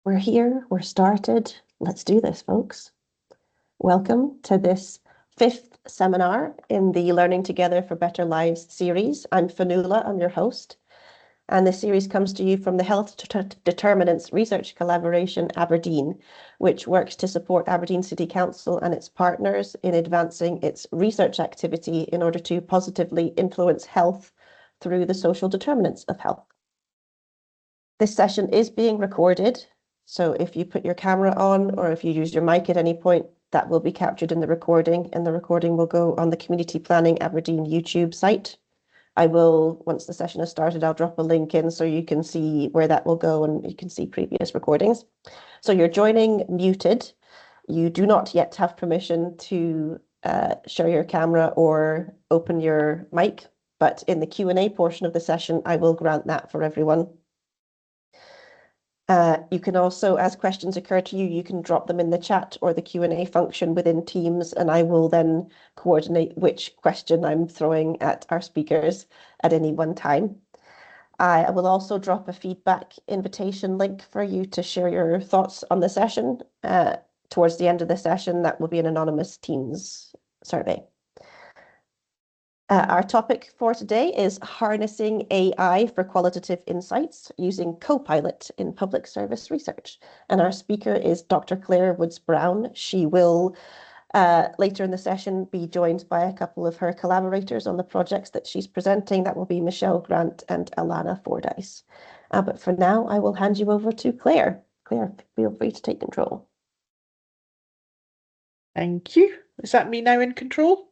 We're here, we're started. Let's do this, folks. Welcome to this fifth seminar in the Learning Together for Better Lives series. I'm Fanula, I'm your host, and this series comes to you from the Health Determinants Research Collaboration Aberdeen, which works to support Aberdeen City Council and its partners in advancing its research activity in order to positively influence health through the social determinants of health. This session is being recorded, so if you put your camera on or if you use your mic at any point, that will be captured in the recording, and the recording will go on the Community Planning Aberdeen YouTube site. I will, once the session has started, I'll drop a link in so you can see where that will go and you can see previous recordings. So you're joining muted. You do not yet have permission to share your camera or open your mic, but in the Q&A portion of the session, I will grant that for everyone. You can also, as questions occur to you, you can drop them in the chat or the Q&A function within Teams, and I will then coordinate which question I'm throwing at our speakers at any one time. I will also drop a feedback invitation link for you to share your thoughts on the session. Towards the end of the session, that will be an anonymous Teams survey. Our topic for today is harnessing AI for qualitative insights using Copilot in public service research. And our speaker is Dr. Clair Woods-Brown. She will, later in the session, be joined by a couple of her collaborators on the projects that she's presenting. That will be Michelle Grant and Alanna Fordyce. But for now, I will hand you over to Claire. Claire, feel free to take control. Thank you. Is that me now in control?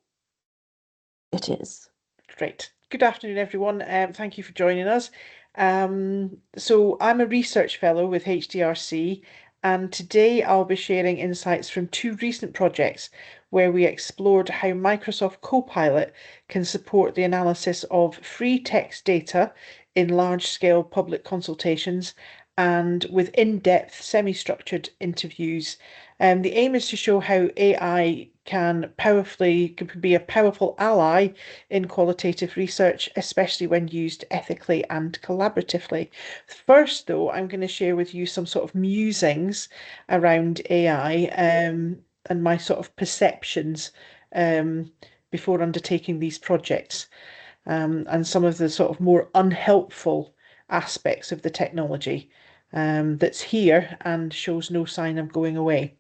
It is. Great. Good afternoon, everyone. Thank you for joining us. So I'm a research fellow with HDRC, and today I'll be sharing insights from two recent projects where we explored how Microsoft Copilot can support the analysis of free text data in large-scale public consultations and with in-depth, semi-structured interviews. The aim is to show how AI can be a powerful ally in qualitative research, especially when used ethically and collaboratively. First, though, I'm going to share with you some sort of musings around AI and my sort of perceptions before undertaking these projects, and some of the sort of more unhelpful aspects of the technology that's here and shows no sign of going away.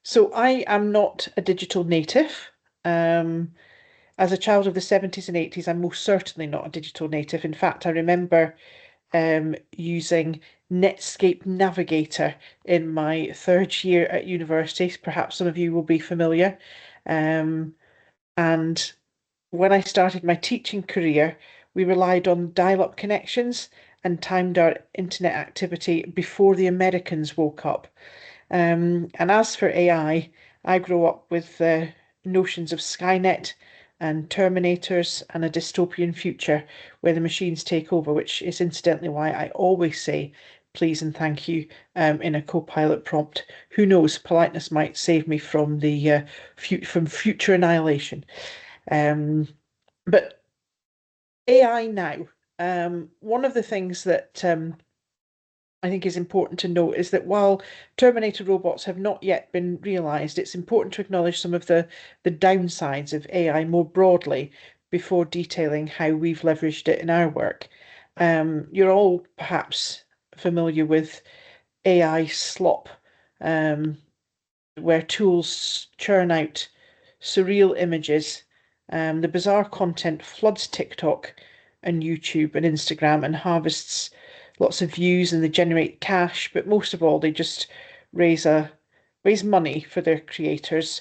So I am not a digital native. As a child of the 70s and 80s, I'm most certainly not a digital native. In fact, I remember using Netscape Navigator in my third year at university. Perhaps some of you will be familiar. And when I started my teaching career, we relied on dial-up connections and timed our internet activity before the Americans woke up. And as for AI, I grew up with notions of Skynet and Terminators and a dystopian future where the machines take over, which is incidentally why I always say please and thank you in a Copilot prompt. Who knows, politeness might save me from the from future annihilation. But AI now, one of the things that I think is important to note is that while Terminator robots have not yet been realised, it's important to acknowledge some of the downsides of AI more broadly before detailing how we've leveraged it in our work. You're all perhaps familiar with AI slop, where tools churn out surreal images. The bizarre content floods TikTok and YouTube and Instagram and harvests lots of views, and they generate cash, but most of all they just raise money for their creators.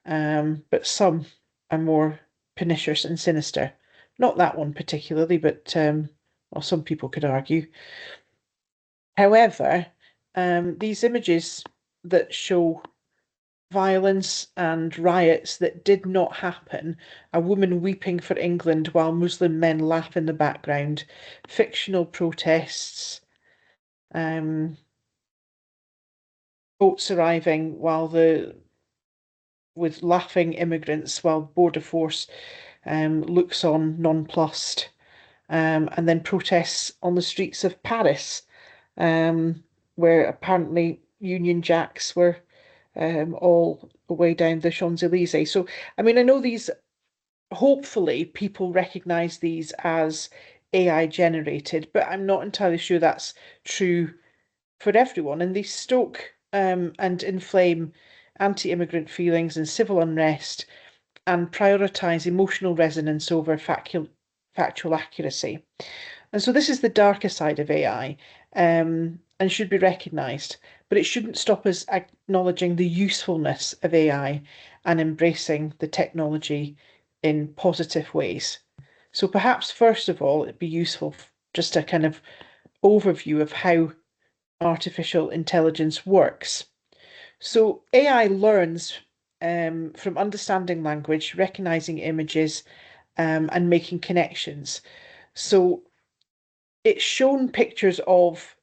But some are more pernicious and sinister. Not that one particularly, but well, some people could argue. However, these images that show violence and riots that did not happen, a woman weeping for England while Muslim men laugh in the background, fictional protests, boats arriving with laughing immigrants while Border Force looks on nonplussed. and then protests on the streets of Paris, where apparently Union Jacks were all the way down the Champs-Élysées. So, I mean, I know these, hopefully people recognize these as AI generated, but I'm not entirely sure that's true for everyone. And they stoke and inflame anti-immigrant feelings and civil unrest and prioritize emotional resonance over factual accuracy. And so this is the darker side of AI, and should be recognized, but it shouldn't stop us acknowledging the usefulness of AI and embracing the technology in positive ways. So perhaps first of all, it'd be useful just a kind of overview of how artificial intelligence works. So AI learns from understanding language, recognizing images, and making connections. So it's shown pictures of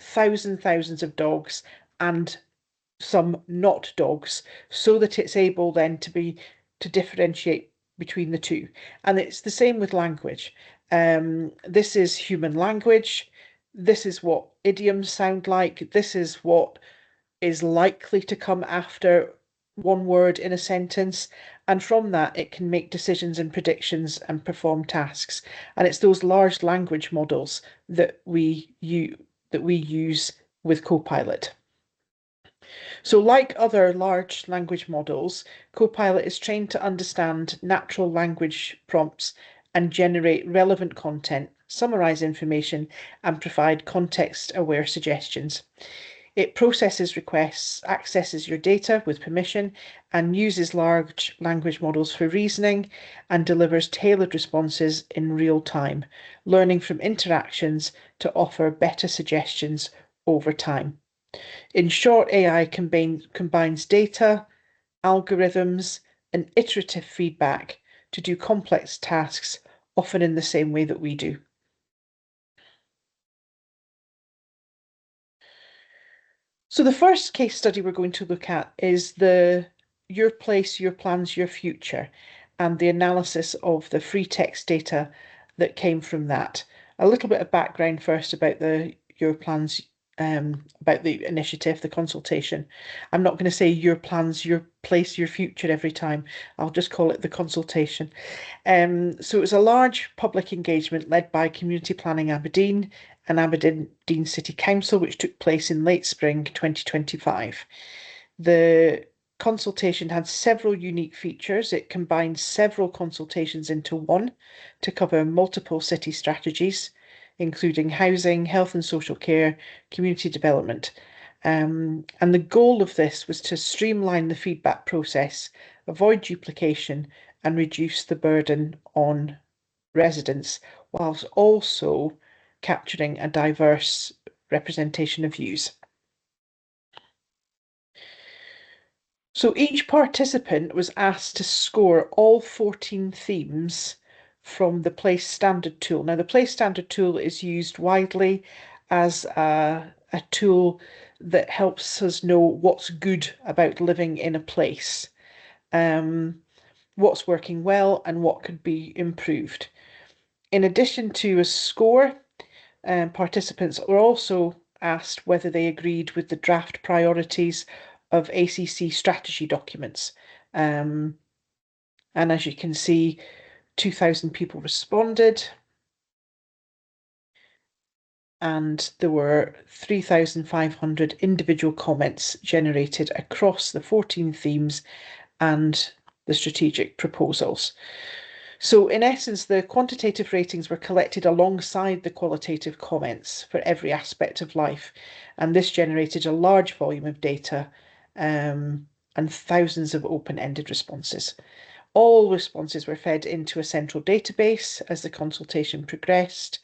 thousands of dogs and some not dogs, so that it's able then to differentiate between the two. And it's the same with language. This is human language. This is what idioms sound like. This is what is likely to come after one word in a sentence. And from that, it can make decisions and predictions and perform tasks. And it's those large language models that we use with Copilot. So like other large language models, Copilot is trained to understand natural language prompts and generate relevant content, summarize information, and provide context-aware suggestions. It processes requests, accesses your data with permission, and uses large language models for reasoning and delivers tailored responses in real time, learning from interactions to offer better suggestions over time. In short, AI combines data, algorithms, and iterative feedback to do complex tasks, often in the same way that we do. So the first case study we're going to look at is the Your Place, Your Plans, Your Future, and the analysis of the free text data that came from that. A little bit of background first about the Your Plans, about the initiative, the consultation. I'm not going to say Your Plans, Your Place, Your Future every time. I'll just call it the consultation. So it was a large public engagement led by Community Planning Aberdeen and Aberdeen City Council, which took place in late spring 2025. The consultation had several unique features. It combined several consultations into one to cover multiple city strategies, including housing, health and social care, community development. And the goal of this was to streamline the feedback process, avoid duplication, and reduce the burden on residents, whilst also capturing a diverse representation of views. So each participant was asked to score all 14 themes from the Place Standard tool. Now, the Place Standard tool is used widely as a tool that helps us know what's good about living in a place, what's working well and what could be improved. In addition to a score, participants were also asked whether they agreed with the draft priorities of ACC strategy documents. And as you can see, 2,000 people responded, and there were 3,500 individual comments generated across the 14 themes and the strategic proposals. So in essence, the quantitative ratings were collected alongside the qualitative comments for every aspect of life. And this generated a large volume of data and thousands of open-ended responses. All responses were fed into a central database as the consultation progressed.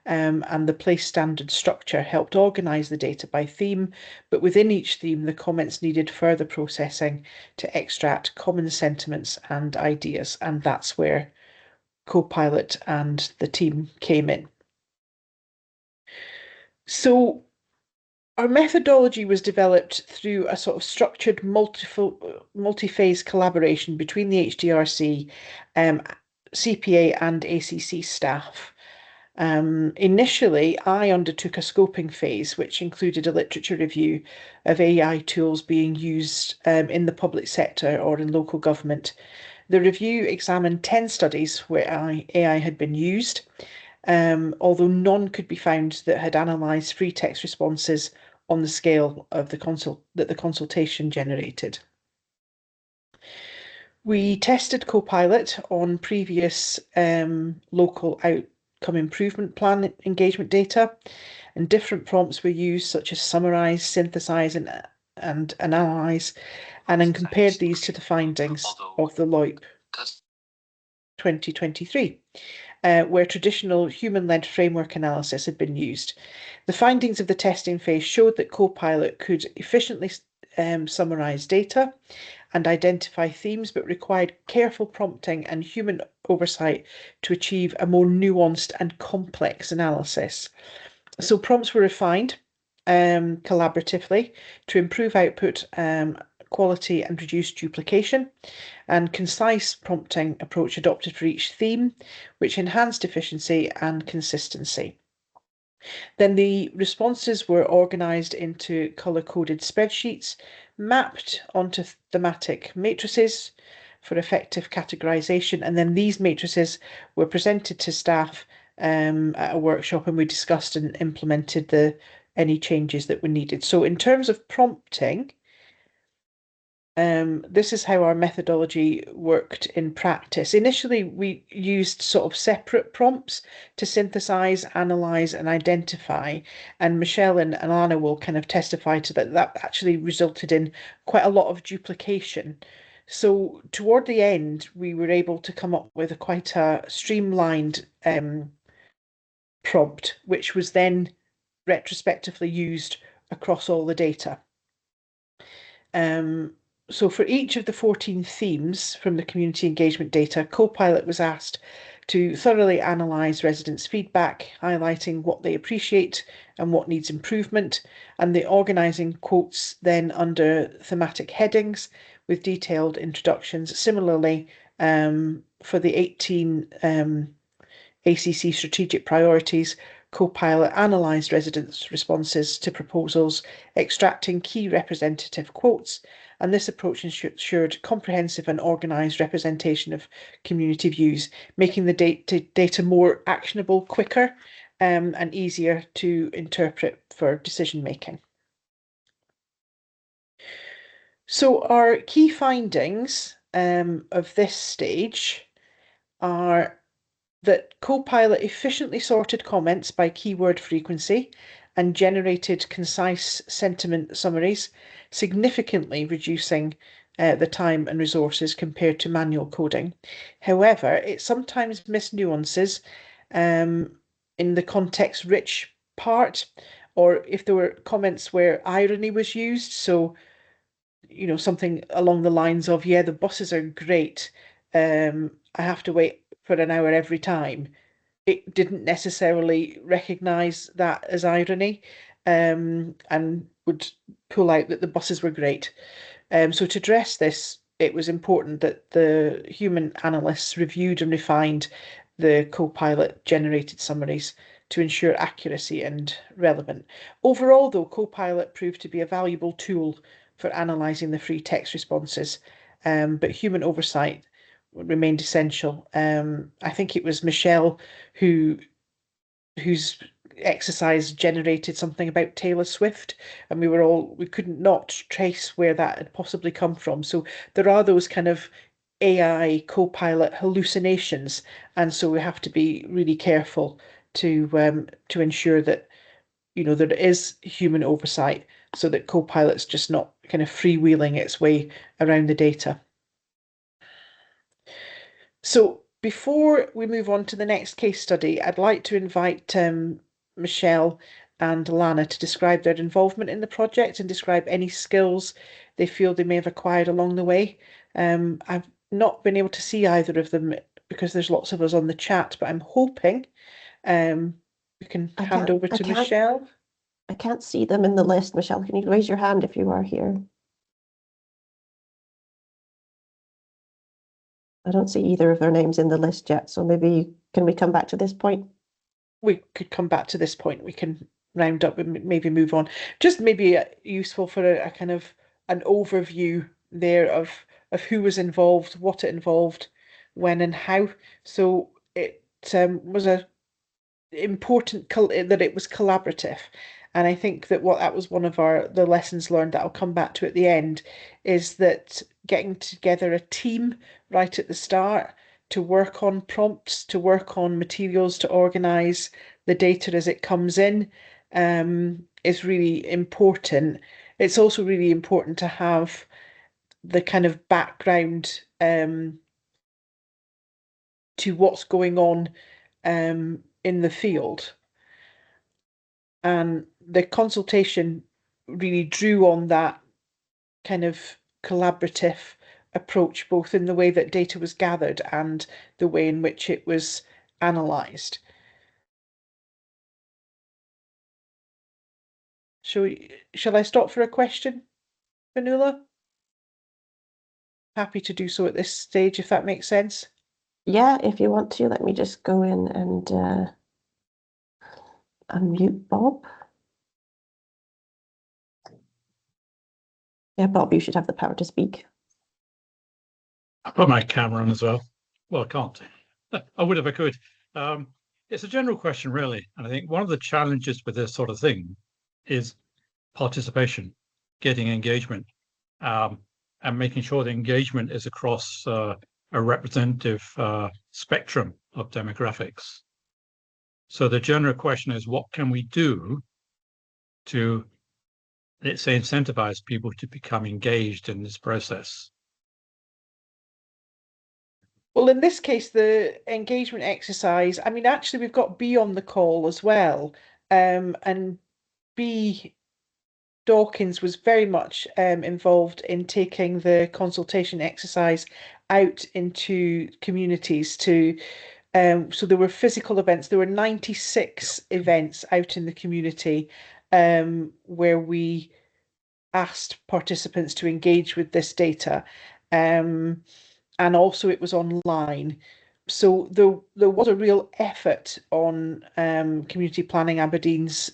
And the Place Standard structure helped organise the data by theme, but within each theme, the comments needed further processing to extract common sentiments and ideas. And that's where Copilot and the team came in. So our methodology was developed through a sort of structured multi-phase collaboration between the HDRC, CPA and ACC staff. Initially, I undertook a scoping phase, which included a literature review of AI tools being used in the public sector or in local government. The review examined 10 studies where AI had been used, although none could be found that had analysed free text responses on the scale of that the consultation generated. We tested Copilot on previous local outcome improvement plan engagement data, and different prompts were used, such as summarise, synthesise, and analyse, and then compared these to the findings of the LOIP 2023. Where traditional human-led framework analysis had been used. The findings of the testing phase showed that Copilot could efficiently summarise data and identify themes, but required careful prompting and human oversight to achieve a more nuanced and complex analysis. So prompts were refined collaboratively to improve output, quality, and reduce duplication, and concise prompting approach adopted for each theme, which enhanced efficiency and consistency. Then the responses were organised into colour-coded spreadsheets, mapped onto thematic matrices for effective categorisation, and then these matrices were presented to staff at a workshop, and we discussed and implemented any changes that were needed. So in terms of prompting, this is how our methodology worked in practice. Initially, we used sort of separate prompts to synthesize, analyze, and identify. And Michelle and Alanna will kind of testify to that. That actually resulted in quite a lot of duplication. So toward the end, we were able to come up with quite a streamlined prompt, which was then retrospectively used across all the data. So for each of the 14 themes from the community engagement data, Copilot was asked to thoroughly analyse residents' feedback, highlighting what they appreciate and what needs improvement, and the organising quotes then under thematic headings with detailed introductions. Similarly, for the 18 ACC strategic priorities, Copilot analysed residents' responses to proposals, extracting key representative quotes, and this approach ensured comprehensive and organised representation of community views, making the data more actionable, quicker, and easier to interpret for decision making. So our key findings of this stage are that Copilot efficiently sorted comments by keyword frequency and generated concise sentiment summaries, significantly reducing the time and resources compared to manual coding. However, it sometimes missed nuances in the context-rich part, or if there were comments where irony was used, so something along the lines of, yeah, the buses are great, I have to wait for an hour every time. It didn't necessarily recognise that as irony, and would pull out that the buses were great. So to address this, it was important that the human analysts reviewed and refined the Copilot generated summaries to ensure accuracy and relevant. Overall, though, Copilot proved to be a valuable tool for analysing the free text responses, but human oversight remained essential. I think it was Michelle whose exercise generated something about Taylor Swift, and we couldn't not trace where that had possibly come from. So there are those kind of AI Copilot hallucinations, and so we have to be really careful to ensure that there is human oversight, so that Copilot's just not kind of freewheeling its way around the data. So before we move on to the next case study, I'd like to invite Michelle and Alanna to describe their involvement in the project and describe any skills they feel they may have acquired along the way. I've not been able to see either of them because there's lots of us on the chat, but I'm hoping we can hand over to Michelle. I can't see them in the list. Michelle, can you raise your hand if you are here? I don't see either of their names in the list yet, so maybe can we come back to this point? we could come back to this point. We can round up and maybe move on. Just maybe useful for a kind of an overview there of who was involved, what it involved, when and how. So it was a important that it was collaborative. And I think that what that was one of the lessons learned that I'll come back to at the end is that getting together a team right at the start to work on prompts, to work on materials, to organize the data as it comes in, is really important. It's also really important to have the kind of background to what's going on in the field. And the consultation really drew on that kind of collaborative approach, both in the way that data was gathered and the way in which it was analysed. Shall I stop for a question, Vanula? Happy to do so at this stage, if that makes sense. Yeah, if you want to, let me just go in and unmute Bob. Yeah, Bob, you should have the power to speak. I'll put my camera on as well. Well, I can't. I would if I could. It's a general question, really. And I think one of the challenges with this sort of thing is participation, getting engagement, and making sure the engagement is across a representative spectrum of demographics. So the general question is, what can we do to, let's say, incentivize people to become engaged in this process? Well, in this case, the engagement exercise, I mean, actually, we've got B on the call as well. And B Dawkins was very much involved in taking the consultation exercise out into communities to so there were physical events. There were 96 events out in the community where we asked participants to engage with this data. And also it was online. So there was a real effort on Community Planning Aberdeen's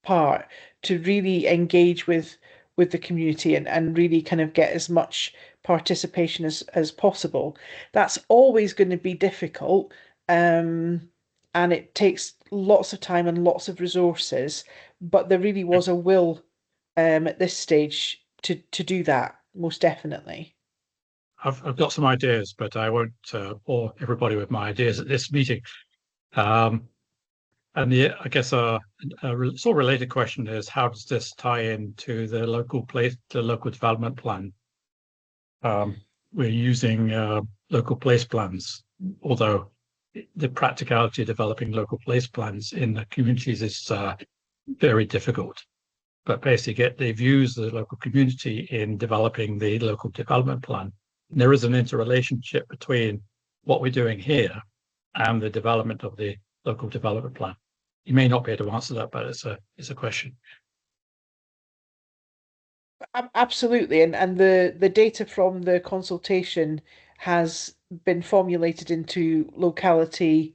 part to really engage with the community and really kind of get as much participation as possible. That's always going to be difficult, and it takes lots of time and lots of resources, but there really was a will at this stage to do that, most definitely. I've got some ideas, but I won't bore everybody with my ideas at this meeting. And I guess a sort of related question is, how does this tie into the local development plan? We're using local place plans, although the practicality of developing local place plans in the communities is very difficult. But basically, they've used the local community in developing the local development plan. And there is an interrelationship between what we're doing here and the development of the local development plan. You may not be able to answer that, but it's a question. Absolutely, and the data from the consultation has been formulated into locality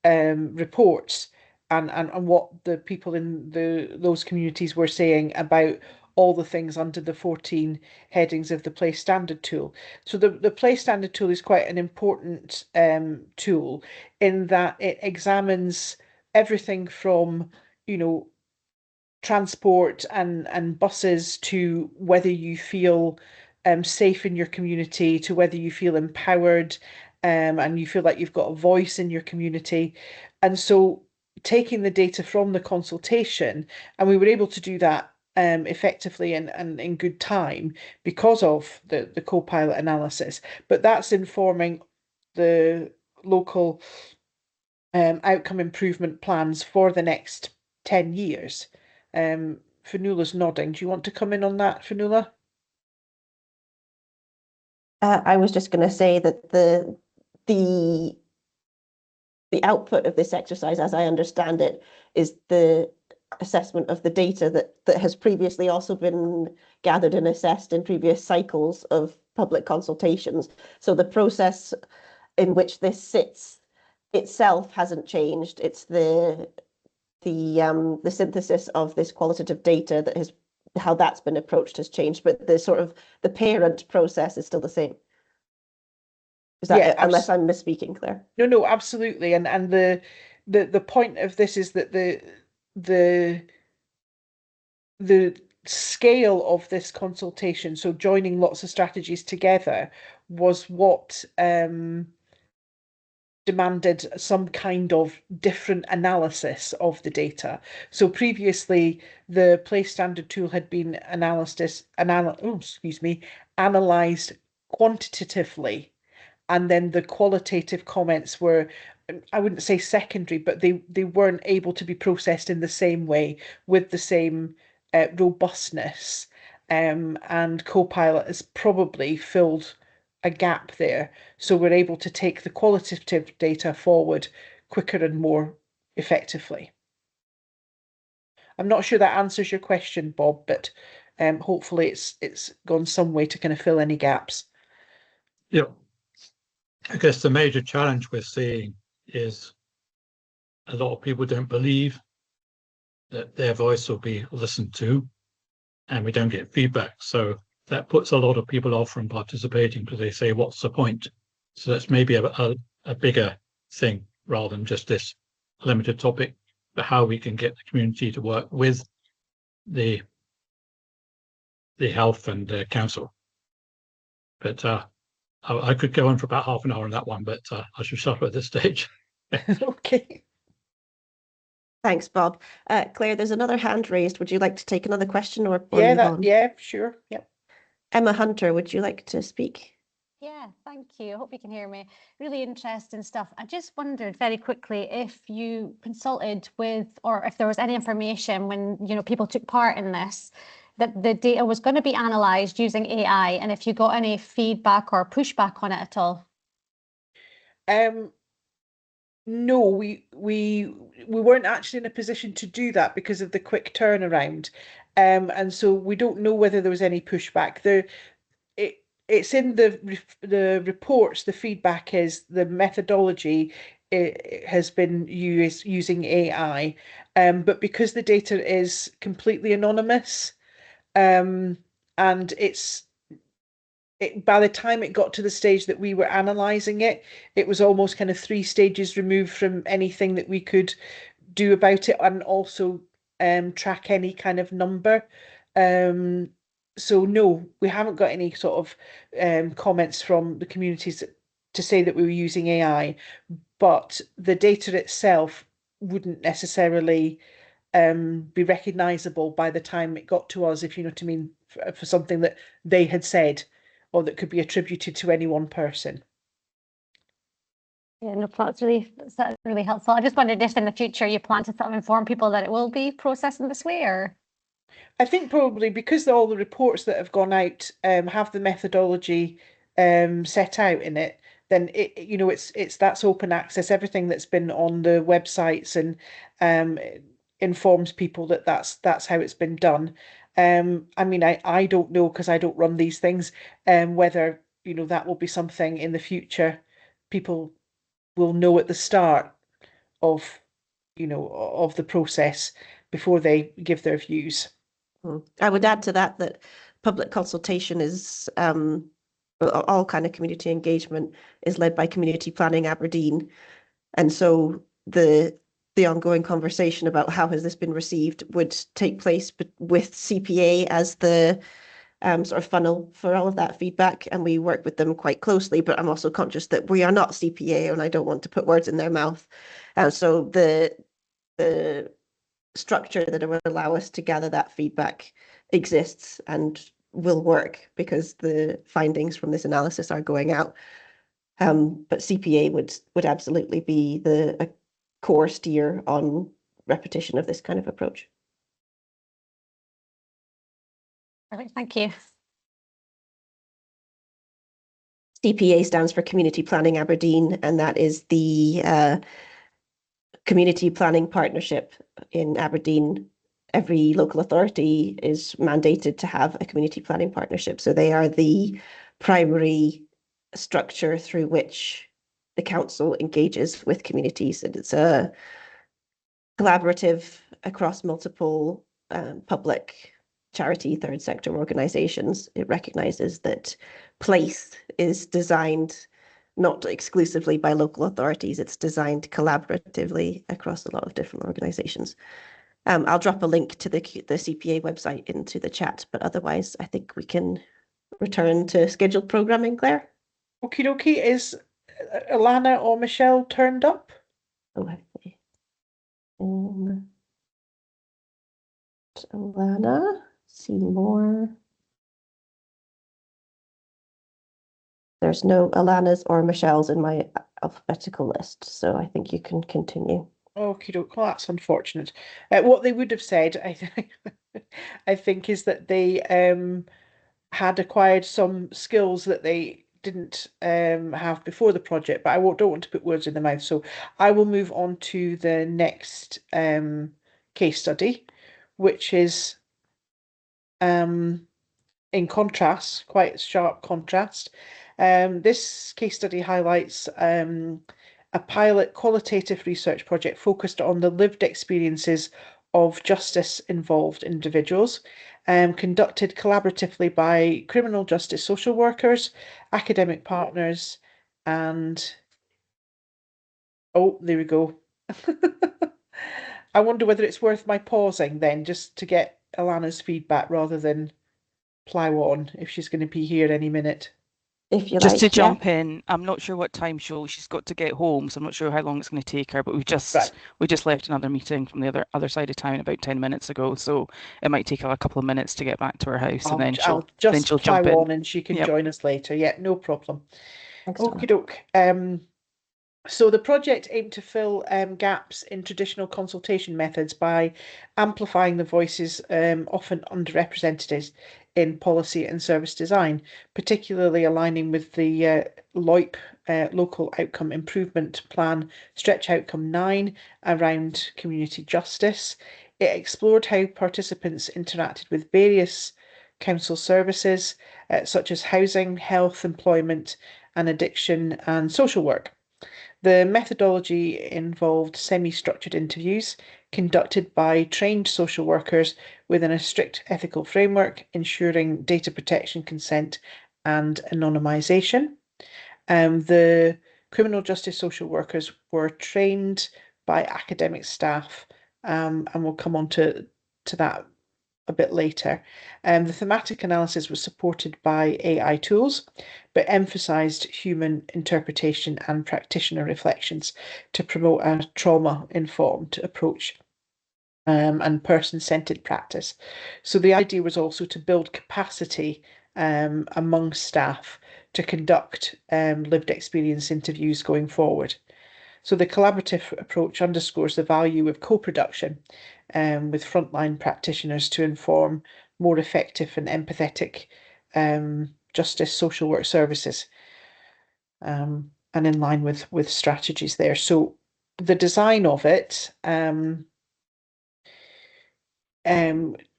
reports and what the people in those communities were saying about all the things under the 14 headings of the Place Standard tool. So the Place Standard tool is quite an important tool in that it examines everything from, transport and buses to whether you feel safe in your community, to whether you feel empowered and you feel like you've got a voice in your community. And so taking the data from the consultation, and we were able to do that effectively and in good time because of the Copilot analysis, but that's informing the local outcome improvement plans for the next 10 years. Fanula's nodding. Do you want to come in on that, Fanula? I was just going to say that the output of this exercise, as I understand it, is the assessment of the data that has previously also been gathered and assessed in previous cycles of public consultations. So the process in which this sits itself hasn't changed. It's the synthesis of this qualitative data that has, how that's been approached has changed, but the sort of the parent process is still the same. Is that, unless I'm misspeaking, Claire? No, absolutely. And the point of this is that the scale of this consultation, so joining lots of strategies together, was what demanded some kind of different analysis of the data. So previously, the place standard tool had been analyzed quantitatively, and then the qualitative comments were, I wouldn't say secondary, but they weren't able to be processed in the same way with the same robustness. And Copilot has probably filled a gap there. So we're able to take the qualitative data forward quicker and more effectively. I'm not sure that answers your question, Bob, but hopefully it's gone some way to kind of fill any gaps. Yeah. I guess the major challenge we're seeing is a lot of people don't believe that their voice will be listened to, and we don't get feedback. So that puts a lot of people off from participating because they say, what's the point? So that's maybe a bigger thing rather than just this limited topic, but how we can get the community to work with the health and the council. But I could go on for about half an hour on that one, but I should stop at this stage. Okay. Thanks, Bob. Claire, there's another hand raised. Would you like to take another question or move on? Yeah, sure. Yep. Emma Hunter, would you like to speak? Yeah, thank you. I hope you can hear me. Really interesting stuff. I just wondered very quickly if you consulted with, or if there was any information when, people took part in this, that the data was going to be analysed using AI, and if you got any feedback or pushback on it at all. No, we weren't actually in a position to do that because of the quick turnaround. And so we don't know whether there was any pushback. It's in the reports. The feedback is the methodology has been used using AI, but because the data is completely anonymous, and by the time it got to the stage that we were analysing it, it was almost kind of 3 stages removed from anything that we could do about it, and also track any kind of number. So no, we haven't got any sort of comments from the communities to say that we were using AI, but the data itself wouldn't necessarily be recognisable by the time it got to us, if you know what I mean, for something that they had said or that could be attributed to any one person. Yeah, no, that's really helpful. I just wondered if in the future you plan to sort of inform people that it will be processed in this way, or? I think probably because all the reports that have gone out have the methodology set out in it, then it's that's open access. Everything that's been on the websites and informs people that that's how it's been done. I mean, I don't know because I don't run these things, whether that will be something in the future people will know at the start of of the process before they give their views. I would add to that public consultation is all kind of community engagement is led by Community Planning Aberdeen, and so the ongoing conversation about how has this been received would take place with CPA as the sort of funnel for all of that feedback, and we work with them quite closely. But I'm also conscious that we are not CPA, and I don't want to put words in their mouth. So the structure that would allow us to gather that feedback exists and will work because the findings from this analysis are going out. But CPA would absolutely be a core steer on repetition of this kind of approach. Perfect, thank you. CPA stands for Community Planning Aberdeen, and that is the community planning partnership in Aberdeen. Every local authority is mandated to have a community planning partnership. So they are the primary structure through which the council engages with communities, and it's a collaborative across multiple public, charity, third sector organisations. It recognises that place is designed not exclusively by local authorities, it's designed collaboratively across a lot of different organisations. I'll drop a link to the CPA website into the chat, but otherwise I think we can return to scheduled programming, Claire. Okie dokie, is Alanna or Michelle turned up? Oh, Alanna, Seymour. There's no Alanna's or Michelle's in my alphabetical list, so I think you can continue. Okie doke, well, that's unfortunate. What they would have said, I think, is that they had acquired some skills that they didn't have before the project, but I don't want to put words in their mouth, so I will move on to the next case study, which is in contrast, quite sharp contrast. This case study highlights a pilot qualitative research project focused on the lived experiences of justice-involved individuals, conducted collaboratively by criminal justice social workers, academic partners, and oh, there we go. I wonder whether it's worth my pausing then, just to get Alanna's feedback rather than plough on, if she's going to be here any minute. If you Just like, to jump in, I'm not sure what time she's got to get home, so I'm not sure how long it's going to take her. But we just left another meeting from the other side of town about 10 minutes ago, so it might take her a couple of minutes to get back to her house, and then she'll jump in on and she can join us later. Yeah, no problem. Okie doke. So the project aimed to fill gaps in traditional consultation methods by amplifying the voices often underrepresented in policy and service design, particularly aligning with the LOIP, Local Outcome Improvement Plan, Stretch Outcome 9 around community justice. It explored how participants interacted with various council services, such as housing, health, employment, and addiction and social work. The methodology involved semi-structured interviews conducted by trained social workers within a strict ethical framework, ensuring data protection, consent, and anonymisation. The criminal justice social workers were trained by academic staff, and we'll come on to that a bit later. The thematic analysis was supported by AI tools, but emphasised human interpretation and practitioner reflections to promote a trauma-informed approach and person-centred practice. So the idea was also to build capacity among staff to conduct lived experience interviews going forward. So the collaborative approach underscores the value of co-production with frontline practitioners to inform more effective and empathetic justice social work services, and in line with strategies there. So the design of it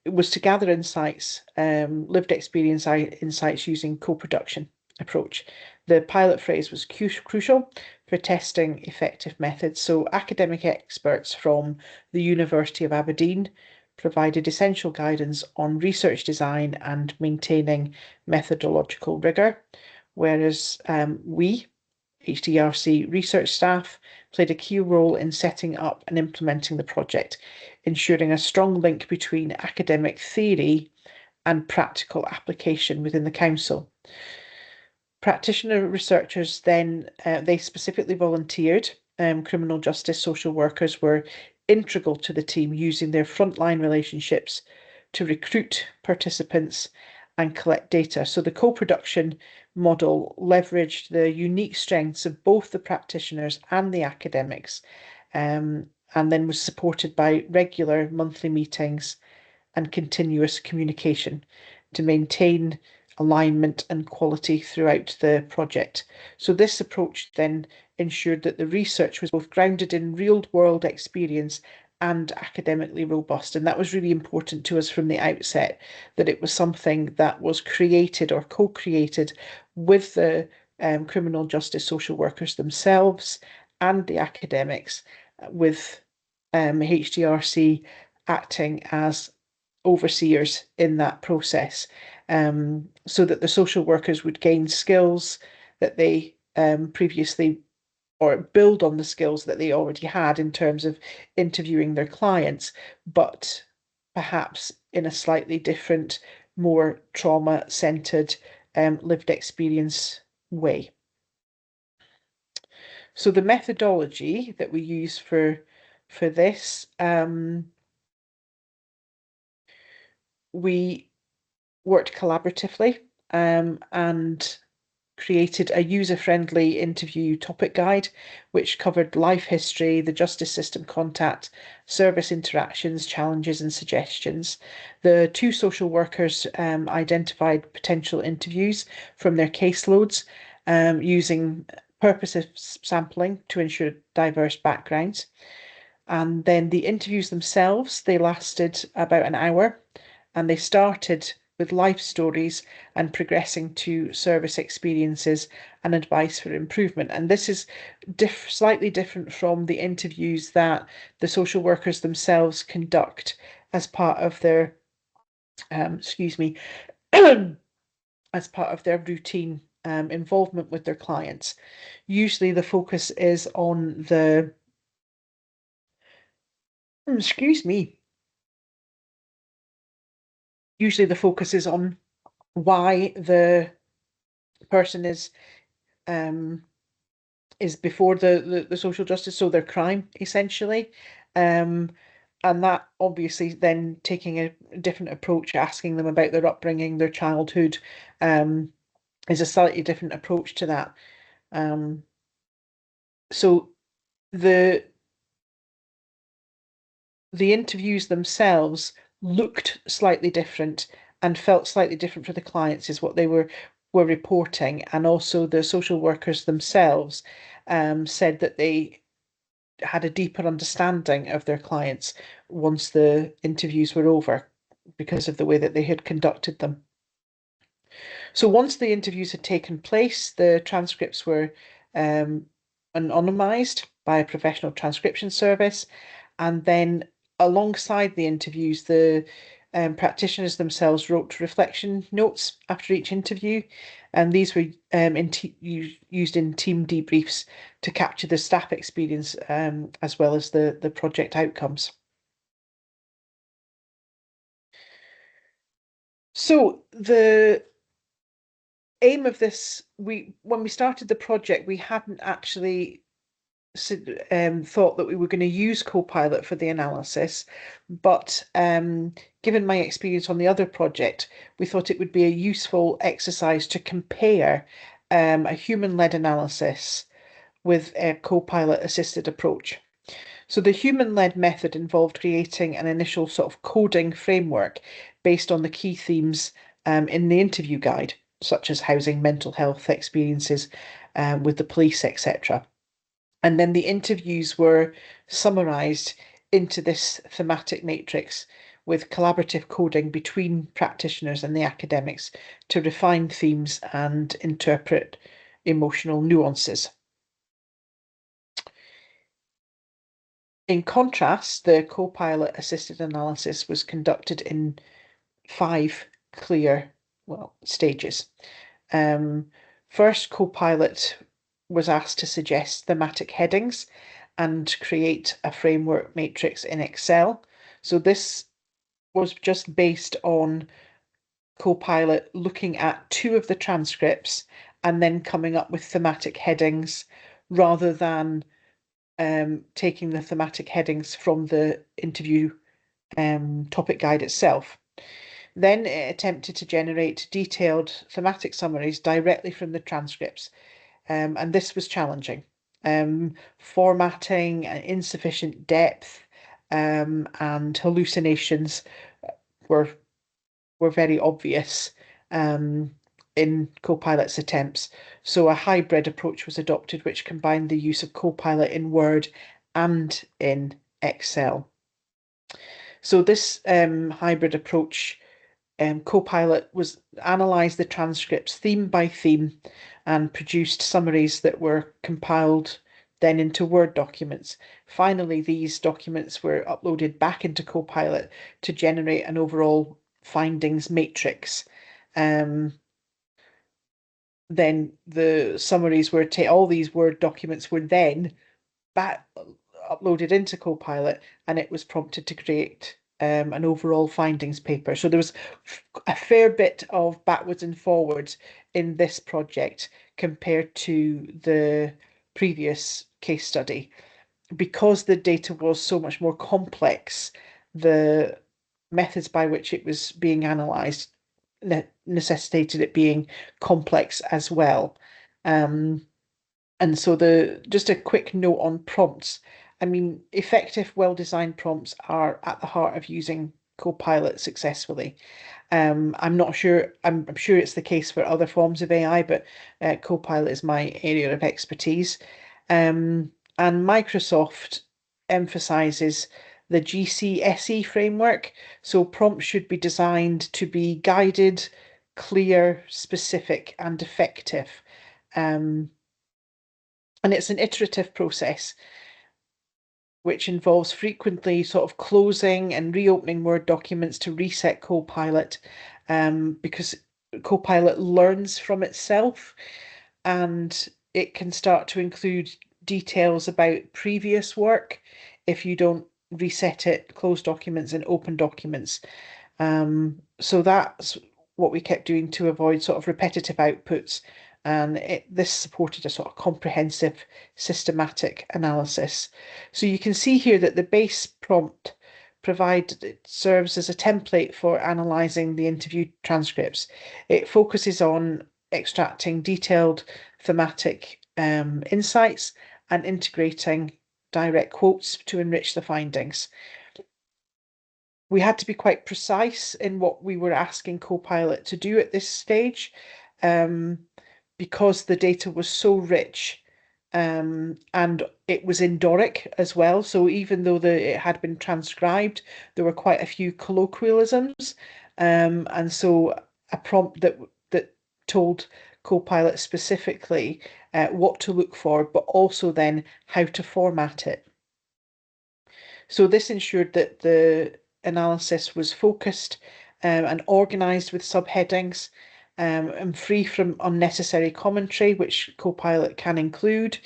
was to gather insights, lived experience insights using co-production approach. The pilot phase was crucial for testing effective methods. So academic experts from the University of Aberdeen provided essential guidance on research design and maintaining methodological rigour, whereas we, HDRC research staff, played a key role in setting up and implementing the project, ensuring a strong link between academic theory and practical application within the council. Practitioner researchers then, they specifically volunteered. Criminal justice social workers were integral to the team, using their frontline relationships to recruit participants and collect data. So the co-production model leveraged the unique strengths of both the practitioners and the academics, and then was supported by regular monthly meetings and continuous communication to maintain alignment and quality throughout the project. So this approach then ensured that the research was both grounded in real-world experience and academically robust. And that was really important to us from the outset, that it was something that was created or co-created with the criminal justice social workers themselves and the academics, with HDRC acting as overseers in that process, so that the social workers would gain skills that they previously, or build on the skills that they already had in terms of interviewing their clients, but perhaps in a slightly different, more trauma-centered, lived experience way. So the methodology that we use for this, we worked collaboratively and created a user-friendly interview topic guide, which covered life history, the justice system contact, service interactions, challenges and suggestions. The two social workers identified potential interviews from their caseloads, using purposive sampling to ensure diverse backgrounds. And then the interviews themselves, they lasted about an hour, and they started with life stories and progressing to service experiences and advice for improvement. And this is slightly different from the interviews that the social workers themselves conduct as part of their, as part of their routine involvement with their clients. Usually the focus is on the, usually the focus is on why the person is before the social justice, so their crime essentially, and that obviously then taking a different approach, asking them about their upbringing, their childhood, is a slightly different approach to that. So the interviews themselves looked slightly different and felt slightly different for the clients, is what they were reporting. And also the social workers themselves said that they had a deeper understanding of their clients once the interviews were over, because of the way that they had conducted them. So once the interviews had taken place, the transcripts were anonymized by a professional transcription service, and then alongside the interviews, the practitioners themselves wrote reflection notes after each interview, and these were used in team debriefs to capture the staff experience as well as the project outcomes. So the aim of this, when we started the project, we hadn't actually thought that we were going to use Copilot for the analysis, but given my experience on the other project, we thought it would be a useful exercise to compare a human-led analysis with a Copilot assisted approach. So the human-led method involved creating an initial sort of coding framework based on the key themes in the interview guide, such as housing, mental health experiences with the police, etc. And then the interviews were summarized into this thematic matrix with collaborative coding between practitioners and the academics to refine themes and interpret emotional nuances. In contrast, the Copilot assisted analysis was conducted in 5 clear, stages. First, Copilot was asked to suggest thematic headings and create a framework matrix in Excel. So this was just based on Copilot looking at 2 of the transcripts and then coming up with thematic headings, rather than taking the thematic headings from the interview topic guide itself. Then it attempted to generate detailed thematic summaries directly from the transcripts, and this was challenging. Formatting, insufficient depth, and hallucinations were very obvious in Copilot's attempts. So a hybrid approach was adopted, which combined the use of Copilot in Word and in Excel. So this hybrid approach, Copilot was analysed the transcripts theme by theme and produced summaries that were compiled then into Word documents. Finally, these documents were uploaded back into Copilot to generate an overall findings matrix. Then the summaries were all these Word documents were then back uploaded into Copilot, and it was prompted to create an overall findings paper. So there was a fair bit of backwards and forwards in this project compared to the previous case study. Because the data was so much more complex, the methods by which it was being analysed necessitated it being complex as well. And so just a quick note on prompts. I mean, effective, well-designed prompts are at the heart of using Copilot successfully. I'm not sure, I'm sure it's the case for other forms of AI, but Copilot is my area of expertise. And Microsoft emphasizes the GCSE framework. So prompts should be designed to be guided, clear, specific, and effective. And it's an iterative process, which involves frequently sort of closing and reopening Word documents to reset Copilot, because Copilot learns from itself, and it can start to include details about previous work if you don't reset it, close documents and open documents. So that's what we kept doing to avoid sort of repetitive outputs. And this supported a sort of comprehensive, systematic analysis. So you can see here that the base prompt provided serves as a template for analysing the interview transcripts. It focuses on extracting detailed thematic insights and integrating direct quotes to enrich the findings. We had to be quite precise in what we were asking Copilot to do at this stage, because the data was so rich, and it was in Doric as well. So even though it had been transcribed, there were quite a few colloquialisms, and so a prompt that told Copilot specifically what to look for, but also then how to format it. So this ensured that the analysis was focused and organised with subheadings, and free from unnecessary commentary, which Copilot can include,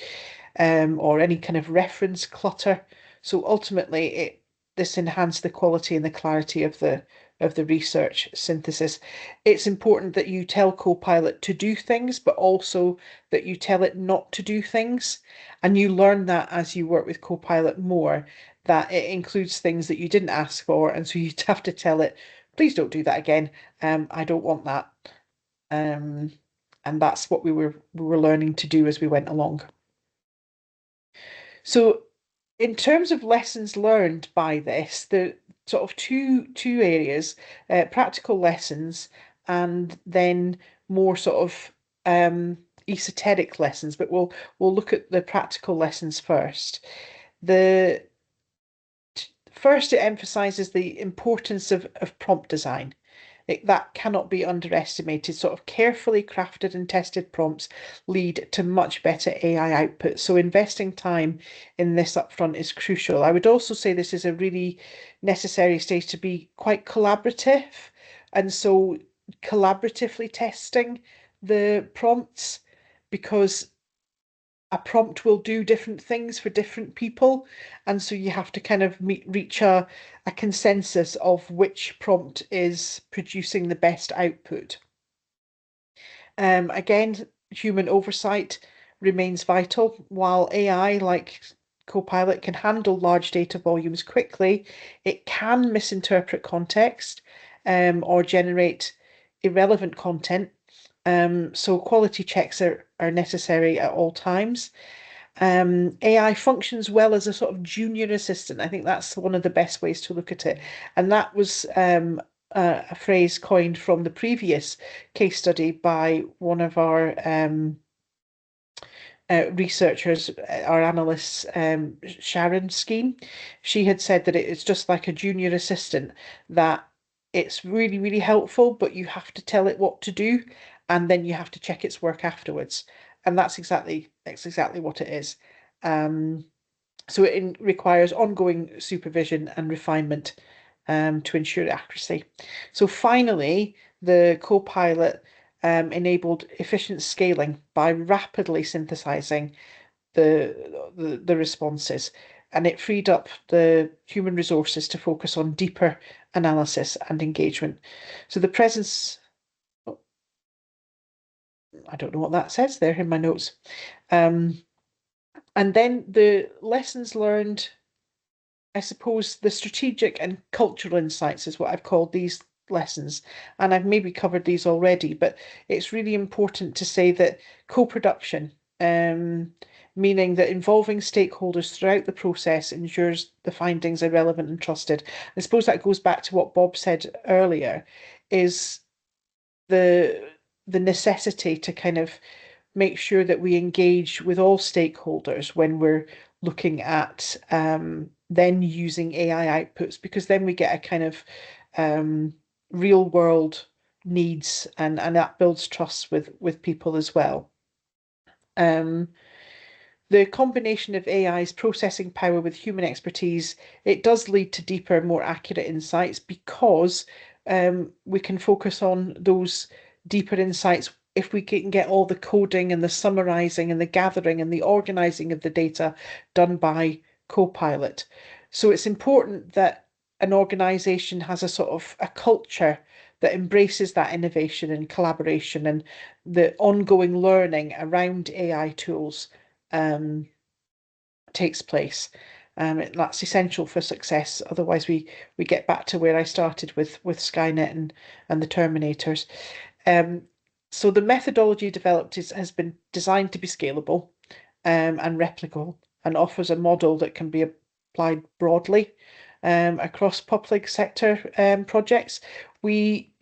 or any kind of reference clutter. So ultimately, this enhanced the quality and the clarity of the research synthesis. It's important that you tell Copilot to do things, but also that you tell it not to do things. And you learn that as you work with Copilot more, that it includes things that you didn't ask for, and so you'd have to tell it, please don't do that again. I don't want that. And that's what we were learning to do as we went along. So in terms of lessons learned by this, the sort of two areas, practical lessons and then more sort of esoteric lessons, but we'll look at the practical lessons first. First, it emphasizes the importance of prompt design. That cannot be underestimated. Sort of carefully crafted and tested prompts lead to much better AI output. So investing time in this upfront is crucial. I would also say this is a really necessary stage to be quite collaborative. And so collaboratively testing the prompts, because a prompt will do different things for different people, and so you have to kind of reach a consensus of which prompt is producing the best output. Again, human oversight remains vital. While AI, like Copilot, can handle large data volumes quickly, it can misinterpret context or generate irrelevant content. So quality checks are necessary at all times. AI functions well as a sort of junior assistant. I think that's one of the best ways to look at it. And that was a phrase coined from the previous case study by one of our researchers, our analysts, Sharon Skeen. She had said that it's just like a junior assistant, that it's really, really helpful, but you have to tell it what to do. and then you have to check its work afterwards. And that's exactly what it is. So it requires ongoing supervision and refinement to ensure accuracy. So finally, the Copilot enabled efficient scaling by rapidly synthesizing the responses, and it freed up the human resources to focus on deeper analysis and engagement. So the presence, oh, I don't know what that says there in my notes. And then the lessons learned, I suppose the strategic and cultural insights is what I've called these lessons. And I've maybe covered these already, but it's really important to say that co-production, meaning that involving stakeholders throughout the process ensures the findings are relevant and trusted. I suppose that goes back to what Bob said earlier, is the necessity to kind of make sure that we engage with all stakeholders when we're looking at then using AI outputs, because then we get a kind of real world needs, and that builds trust with people as well. The combination of AI's processing power with human expertise, it does lead to deeper, more accurate insights, because we can focus on those deeper insights if we can get all the coding and the summarizing and the gathering and the organizing of the data done by Copilot. So it's important that an organization has a sort of a culture that embraces that innovation and collaboration and the ongoing learning around AI tools takes place. That's essential for success. Otherwise, we get back to where I started with Skynet and the Terminators. So the methodology developed has been designed to be scalable and replicable, and offers a model that can be applied broadly across public sector projects. We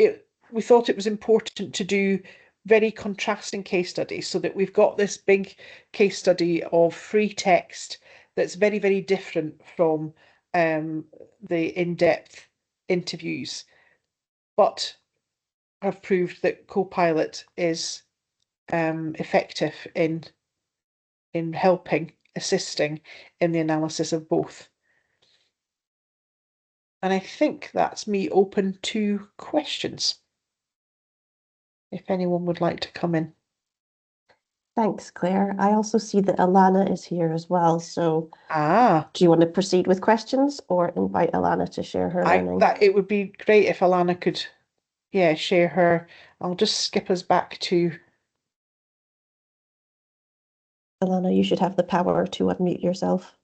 thought it was important to do very contrasting case studies, so that we've got this big case study of free text that's very, very different from the in-depth interviews, but have proved that Copilot is effective in helping, assisting in the analysis of both. And I think that's me open to questions, if anyone would like to come in. Thanks, Claire. I also see that Alanna is here as well. So do you want to proceed with questions or invite Alanna to share her learning? It would be great if Alanna could, share her. I'll just skip us back to... Alanna, you should have the power to unmute yourself.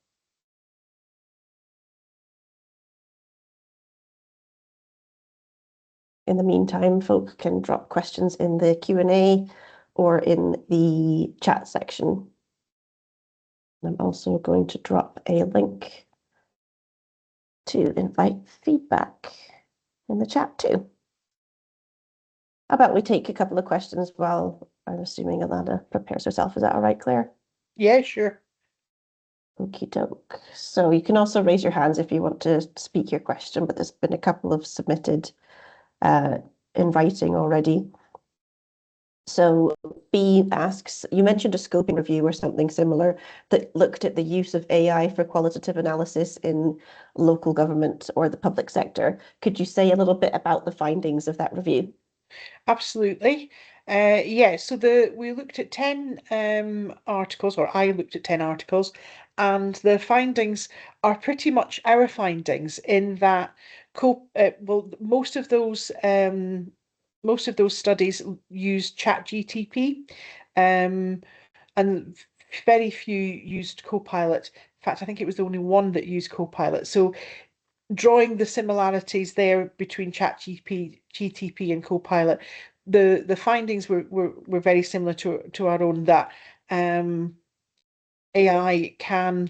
In the meantime, folk can drop questions in the Q&A or in the chat section. I'm also going to drop a link to invite feedback in the chat too. How about we take a couple of questions while I'm assuming Alanna prepares herself. Is that all right, Claire? Yeah, sure. Okie doke. So you can also raise your hands if you want to speak your question, but there's been a couple of submitted in writing already. So B asks, you mentioned a scoping review or something similar that looked at the use of AI for qualitative analysis in local government or the public sector. Could you say a little bit about the findings of that review? Absolutely. So we looked at 10 articles, or I looked at 10 articles, and the findings are pretty much our findings in that most of those studies use ChatGTP, and very few used Copilot. In fact, I think it was the only one that used Copilot. So drawing the similarities there between ChatGTP and Copilot, the findings were very similar to our own, that AI can...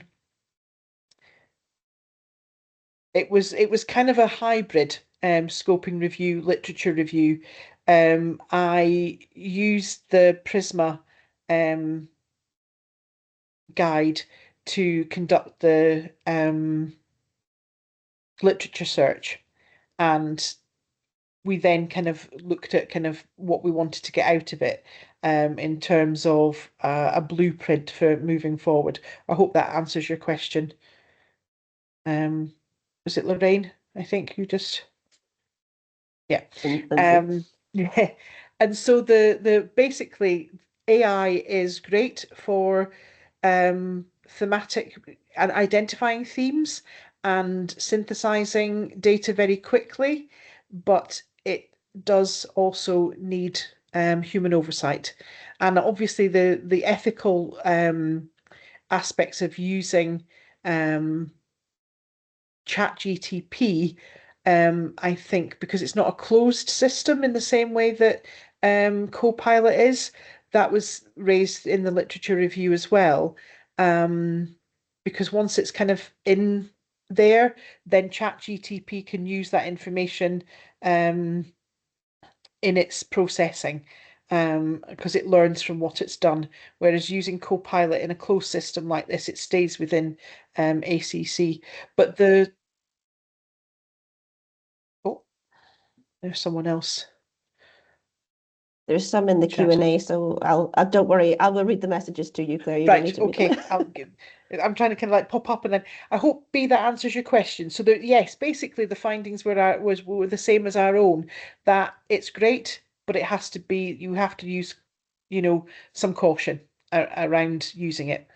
It was kind of a hybrid scoping review, literature review. I used the Prisma guide to conduct the literature search, and we then kind of looked at kind of what we wanted to get out of it in terms of a blueprint for moving forward. I hope that answers your question. Was it Lorraine? I think you just, yeah. Yeah. And so the basically AI is great for thematic and identifying themes and synthesizing data very quickly, but it does also need human oversight. And obviously the ethical aspects of using ChatGTP, I think, because it's not a closed system in the same way that Copilot is, that was raised in the literature review as well. Because once it's kind of in there, then ChatGTP can use that information in its processing, because it learns from what it's done. Whereas using Copilot in a closed system like this, it stays within ACC. But there's someone else. There's some in the Q&A, so I'll don't worry, I will read the messages to you, Claire. You don't need to okay. I'm trying to kind of like pop up, and then I hope that answers your question. So yes, basically the findings were the same as our own, that it's great, but it has to be, you have to use, some caution around using it.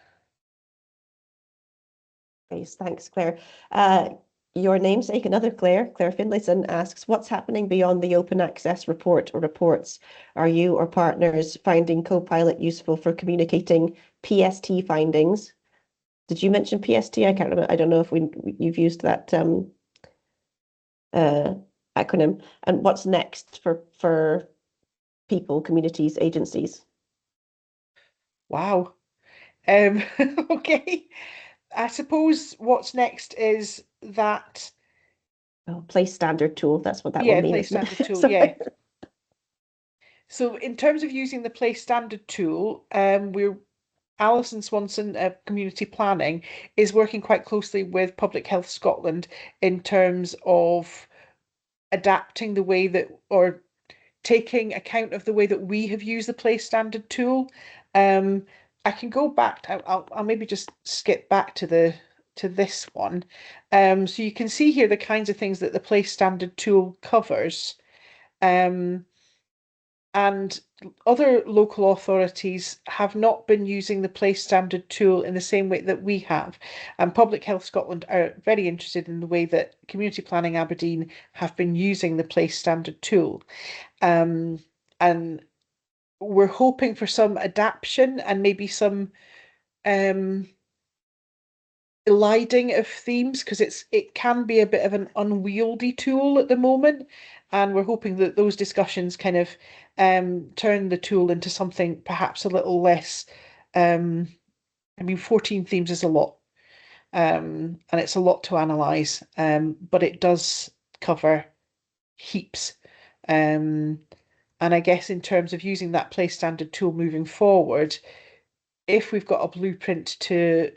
Thanks, Claire. Your namesake, another Claire Finlayson, asks, what's happening beyond the open access report or reports? Are you or partners finding Copilot useful for communicating PST findings? Did you mention PST? I can't remember. I don't know if you've used that acronym. And what's next for people, communities, agencies? Wow. Okay. I suppose what's next is that place standard tool. That's what that will mean. Place standard tool. Yeah. So in terms of using the place standard tool, Alison Swanson, Community Planning, is working quite closely with Public Health Scotland in terms of adapting the way that, or taking account of the way that we have used the place standard tool. I can go back. I'll maybe just skip back to this one. So you can see here the kinds of things that the place standard tool covers. And other local authorities have not been using the place standard tool in the same way that we have. And Public Health Scotland are very interested in the way that Community Planning Aberdeen have been using the place standard tool. And we're hoping for some adaptation and maybe some eliding of themes, because it can be a bit of an unwieldy tool at the moment, and we're hoping that those discussions kind of turn the tool into something perhaps a little less. I mean, 14 themes is a lot, and it's a lot to analyze, but it does cover heaps. And I guess in terms of using that place standard tool moving forward, if we've got a blueprint to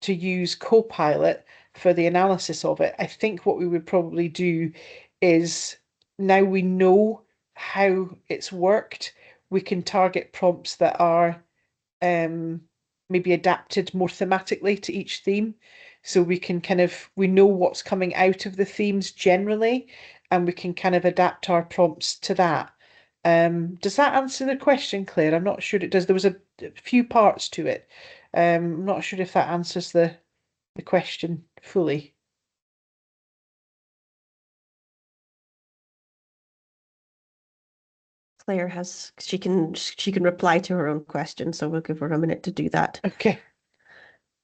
use Copilot for the analysis of it, I think what we would probably do is, now we know how it's worked, we can target prompts that are maybe adapted more thematically to each theme. So we can we know what's coming out of the themes generally, and we can kind of adapt our prompts to that. Does that answer the question, Claire? I'm not sure it does. There was a few parts to it. I'm not sure if that answers the question fully. Claire she can reply to her own question, so we'll give her a minute to do that. Okay.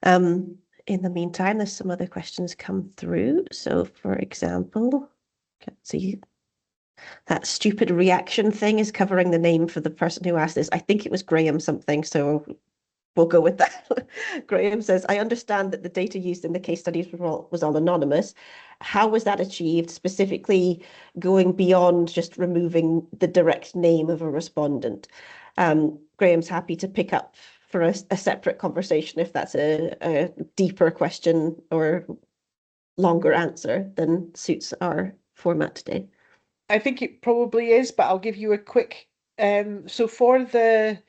In the meantime, there's some other questions come through. So, for example, can't see. That stupid reaction thing is covering the name for the person who asked this. I think it was Graham something, so we'll go with that. Graham says, I understand that the data used in the case studies was all anonymous. How was that achieved, specifically going beyond just removing the direct name of a respondent? Graham's happy to pick up for a separate conversation if that's a deeper question or longer answer than suits our format today. I think it probably is, but I'll give you a quick, so for the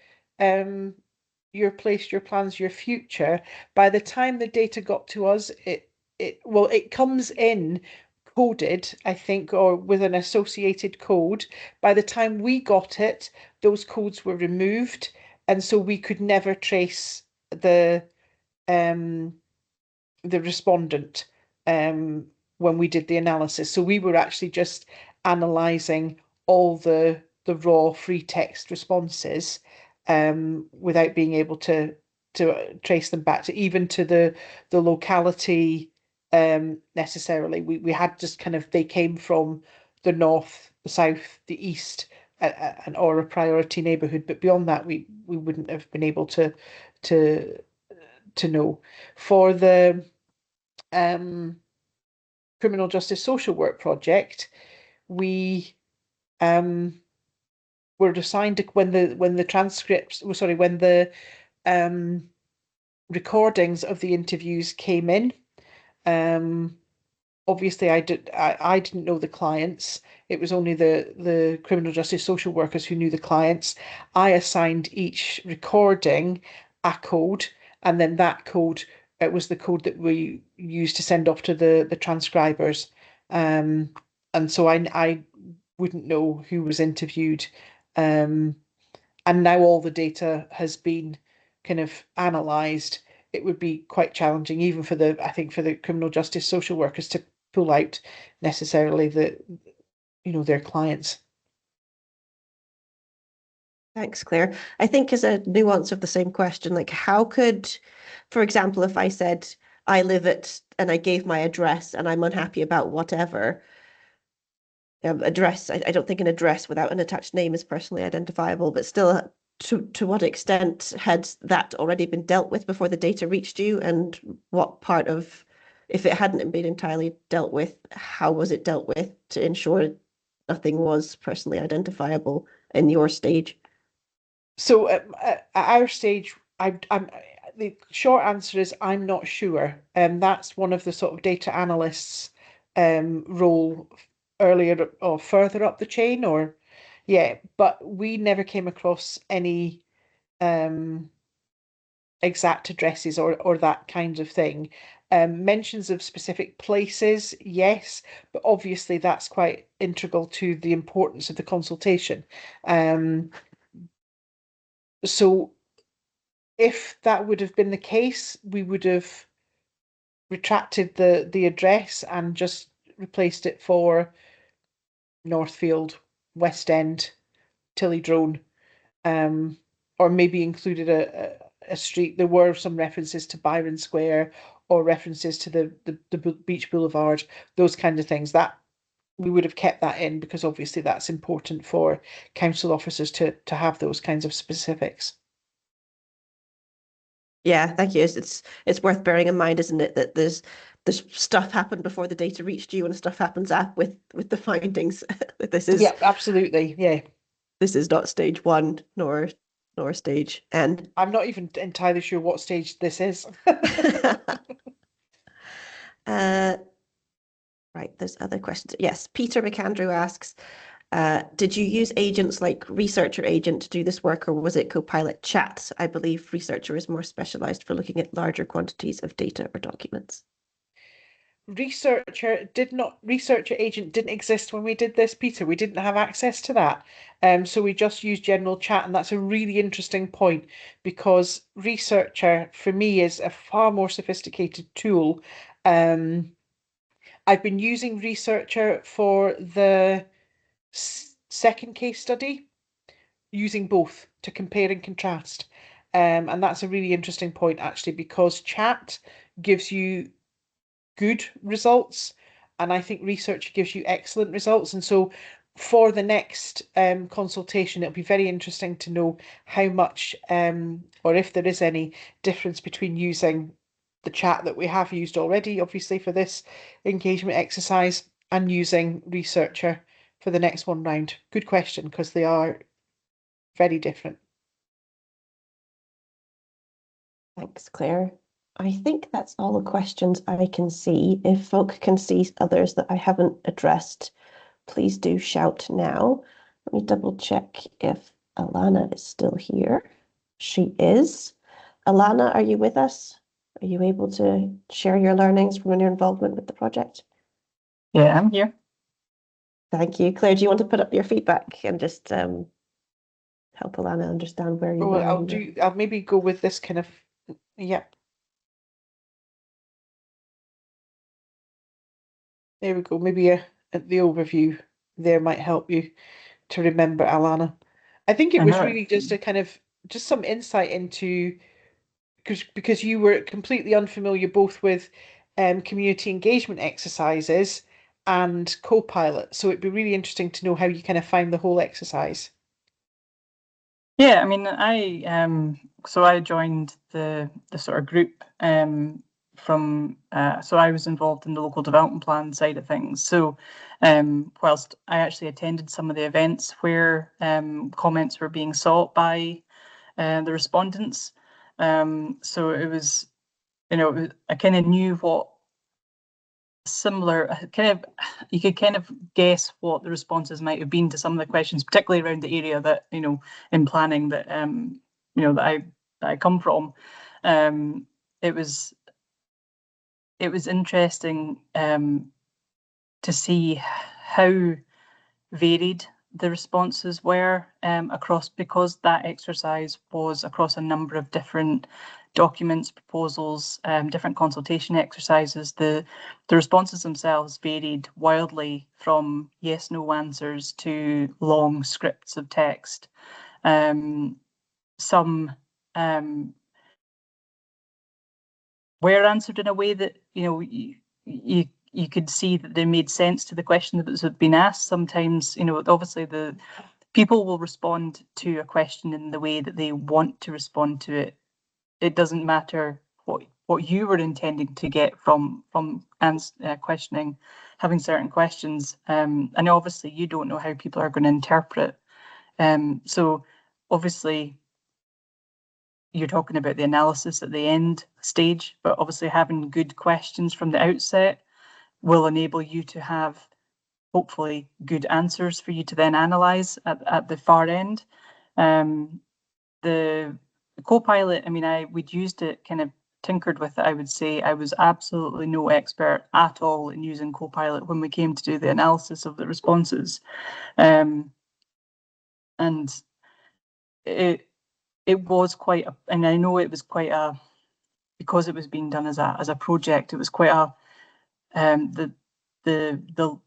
your place, your plans, your future, by the time the data got to us, it comes in coded, I think, or with an associated code. By the time we got it, those codes were removed, and so we could never trace um the respondent when we did the analysis. So we were actually just analysing all the raw free text responses without being able to trace them back to even to the locality necessarily. We had just kind of, they came from the north, the south, the east, and or a priority neighbourhood, but beyond that we wouldn't have been able to to know. For the criminal justice social work project, we were assigned when the transcripts, sorry, when the recordings of the interviews came in. Obviously, I didn't know the clients. It was only the criminal justice social workers who knew the clients. I assigned each recording a code, and then that code, it was the code that we used to send off to the transcribers. And so I wouldn't know who was interviewed. And now all the data has been kind of analysed. It would be quite challenging, even for I think for the criminal justice social workers to pull out necessarily their clients. Thanks, Claire. I think as a nuance of the same question, like how could, for example, if I said I live at and I gave my address and I'm unhappy about whatever, address, I don't think an address without an attached name is personally identifiable, but still, to what extent had that already been dealt with before the data reached you, and what part of, if it hadn't been entirely dealt with, how was it dealt with to ensure nothing was personally identifiable in your stage? So at our stage, I'm the short answer is I'm not sure, and that's one of the sort of data analysts role earlier or further up the chain, or yeah, but we never came across any exact addresses or that kind of thing. Mentions of specific places, yes, but obviously that's quite integral to the importance of the consultation. So if that would have been the case, we would have retracted the address and just replaced it for Northfield, West End, Tillydrone, or maybe included a street. There were some references to Byron Square or references to the Beach Boulevard, those kind of things. That we would have kept that in because obviously that's important for council officers to have those kinds of specifics. Yeah, thank you. It's worth bearing in mind, isn't it, that there's stuff happened before the data reached you and stuff happens with the findings. That this is, Yeah, absolutely. Yeah. This is not stage one nor stage N. I'm not even entirely sure what stage this is. Right, there's other questions. Yes, Peter McAndrew asks, did you use agents like Researcher Agent to do this work, or was it Copilot chat? I believe Researcher is more specialized for looking at larger quantities of data or documents. Researcher Agent didn't exist when we did this, Peter. We didn't have access to that. So we just used general chat, and that's a really interesting point because Researcher for me is a far more sophisticated tool. I've been using Researcher for the second case study, using both to compare and contrast. And that's a really interesting point actually, because chat gives you good results, and I think Researcher gives you excellent results. And so for the next consultation, it'll be very interesting to know how much or if there is any difference between using the chat that we have used already, obviously for this engagement exercise, and using Researcher for the next one round. Good question, because they are very different. Thanks, Claire. I think that's all the questions I can see. If folk can see others that I haven't addressed, please do shout now. Let me double check if Alanna is still here. She is. Alanna, are you with us? Are you able to share your learnings from your involvement with the project? Yeah, I'm here. Thank you. Claire, do you want to put up your feedback and just help Alanna understand where you were? I'll maybe go with this kind of, yeah. There we go. Maybe the overview there might help you to remember, Alanna. I think it was really just a kind of, just some insight into, because you were completely unfamiliar both with community engagement exercises and Copilot. So it'd be really interesting to know how you kind of found the whole exercise. Yeah, I mean, I joined the sort of group from so I was involved in the local development plan side of things. So whilst I actually attended some of the events where comments were being sought by the respondents, so it was, I kind of knew what similar you could kind of guess what the responses might have been to some of the questions, particularly around the area that in planning that that I come from. It was interesting to see how varied the responses were across, because that exercise was across a number of different documents, proposals, different consultation exercises. The responses themselves varied wildly from yes, no answers to long scripts of text. Some were answered in a way that you could see that they made sense to the question that had been asked. Sometimes, obviously the people will respond to a question in the way that they want to respond to it. It doesn't matter what you were intending to get from questioning, having certain questions. And obviously you don't know how people are going to interpret. So obviously you're talking about the analysis at the end stage, but obviously having good questions from the outset will enable you to have hopefully good answers for you to then analyse at the far end. The Copilot, I mean, we'd used it, kind of tinkered with it, I would say. I was absolutely no expert at all in using Copilot when we came to do the analysis of the responses. And it was quite and I know it was quite because it was being done as a project, it was quite the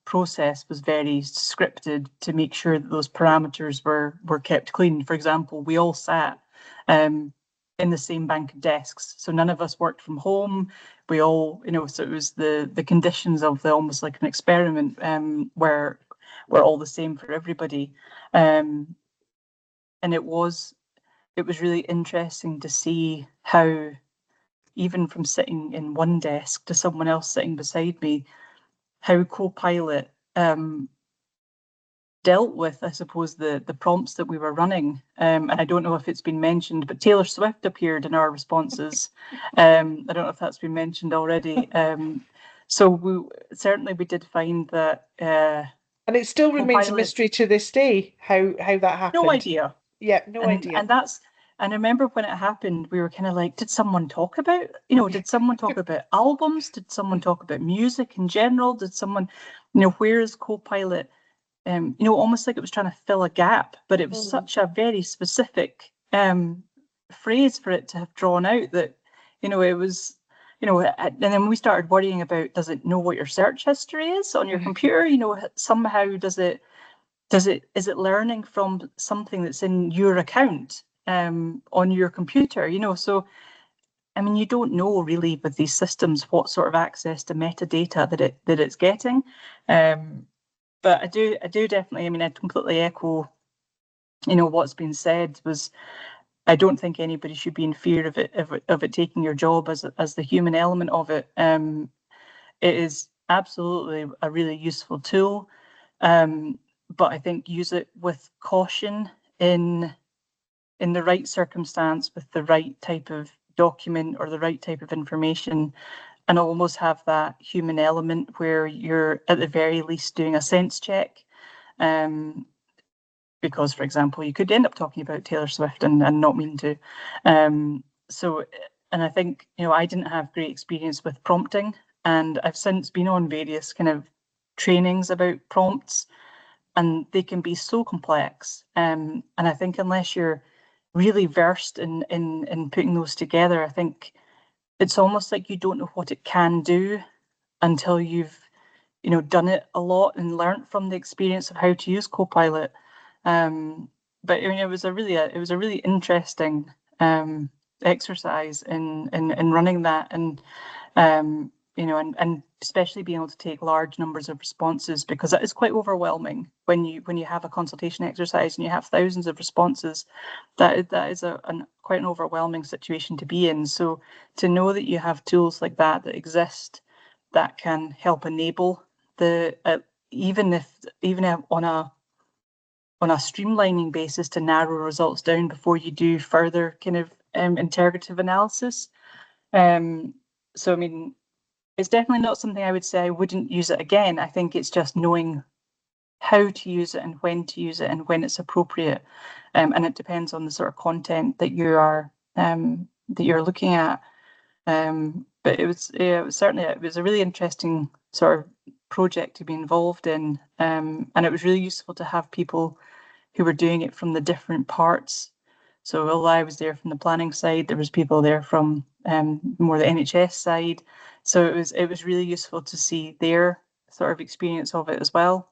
process was very scripted to make sure that those parameters were kept clean. For example, we all sat in the same bank of desks, so none of us worked from home. We all, so it was the conditions of almost like an experiment were all the same for everybody, and it was really interesting to see how, even from sitting in one desk to someone else sitting beside me, how Copilot dealt with, I suppose, the prompts that we were running. And I don't know if it's been mentioned, but Taylor Swift appeared in our responses. I don't know if that's been mentioned already. So we did find that. And it still remains a mystery to this day how that happened. No idea. Yeah, no idea. And I remember when it happened, we were kind of like, did someone talk about, did someone talk about albums? Did someone talk about music in general? Did someone, where is Copilot? Almost like it was trying to fill a gap, but it was such a very specific phrase for it to have drawn out that, it was, and then we started worrying about, does it know what your search history is on your computer? Somehow is it learning from something that's in your account on your computer? So, I mean, you don't know really with these systems what sort of access to metadata that it's getting. But I do definitely, I mean, I completely echo, what's been said. Was I don't think anybody should be in fear of it taking your job as the human element of it. It is absolutely a really useful tool, but I think use it with caution in the right circumstance, with the right type of document or the right type of information, and almost have that human element where you're at the very least doing a sense check Because, for example, you could end up talking about Taylor Swift and not mean to. So, and I think, I didn't have great experience with prompting, and I've since been on various kind of trainings about prompts, and they can be so complex. And I think unless you're really versed in putting those together, I think it's almost like you don't know what it can do until you've done it a lot and learnt from the experience of how to use Copilot. But it was a really interesting exercise in running that, and and especially being able to take large numbers of responses, because that is quite overwhelming when you have a consultation exercise and you have thousands of responses. That is quite an overwhelming situation to be in. So to know that you have tools like that exist that can help enable the even on a streamlining basis to narrow results down before you do further kind of interrogative analysis. So I mean, it's definitely not something I would say I wouldn't use it again. I think it's just knowing how to use it and when to use it and when it's appropriate, and it depends on the sort of content that you are that you're looking at. But it was a really interesting sort of project to be involved in, and it was really useful to have people who were doing it from the different parts. So although I was there from the planning side, there was people there from more the NHS side. So it was really useful to see their sort of experience of it as well.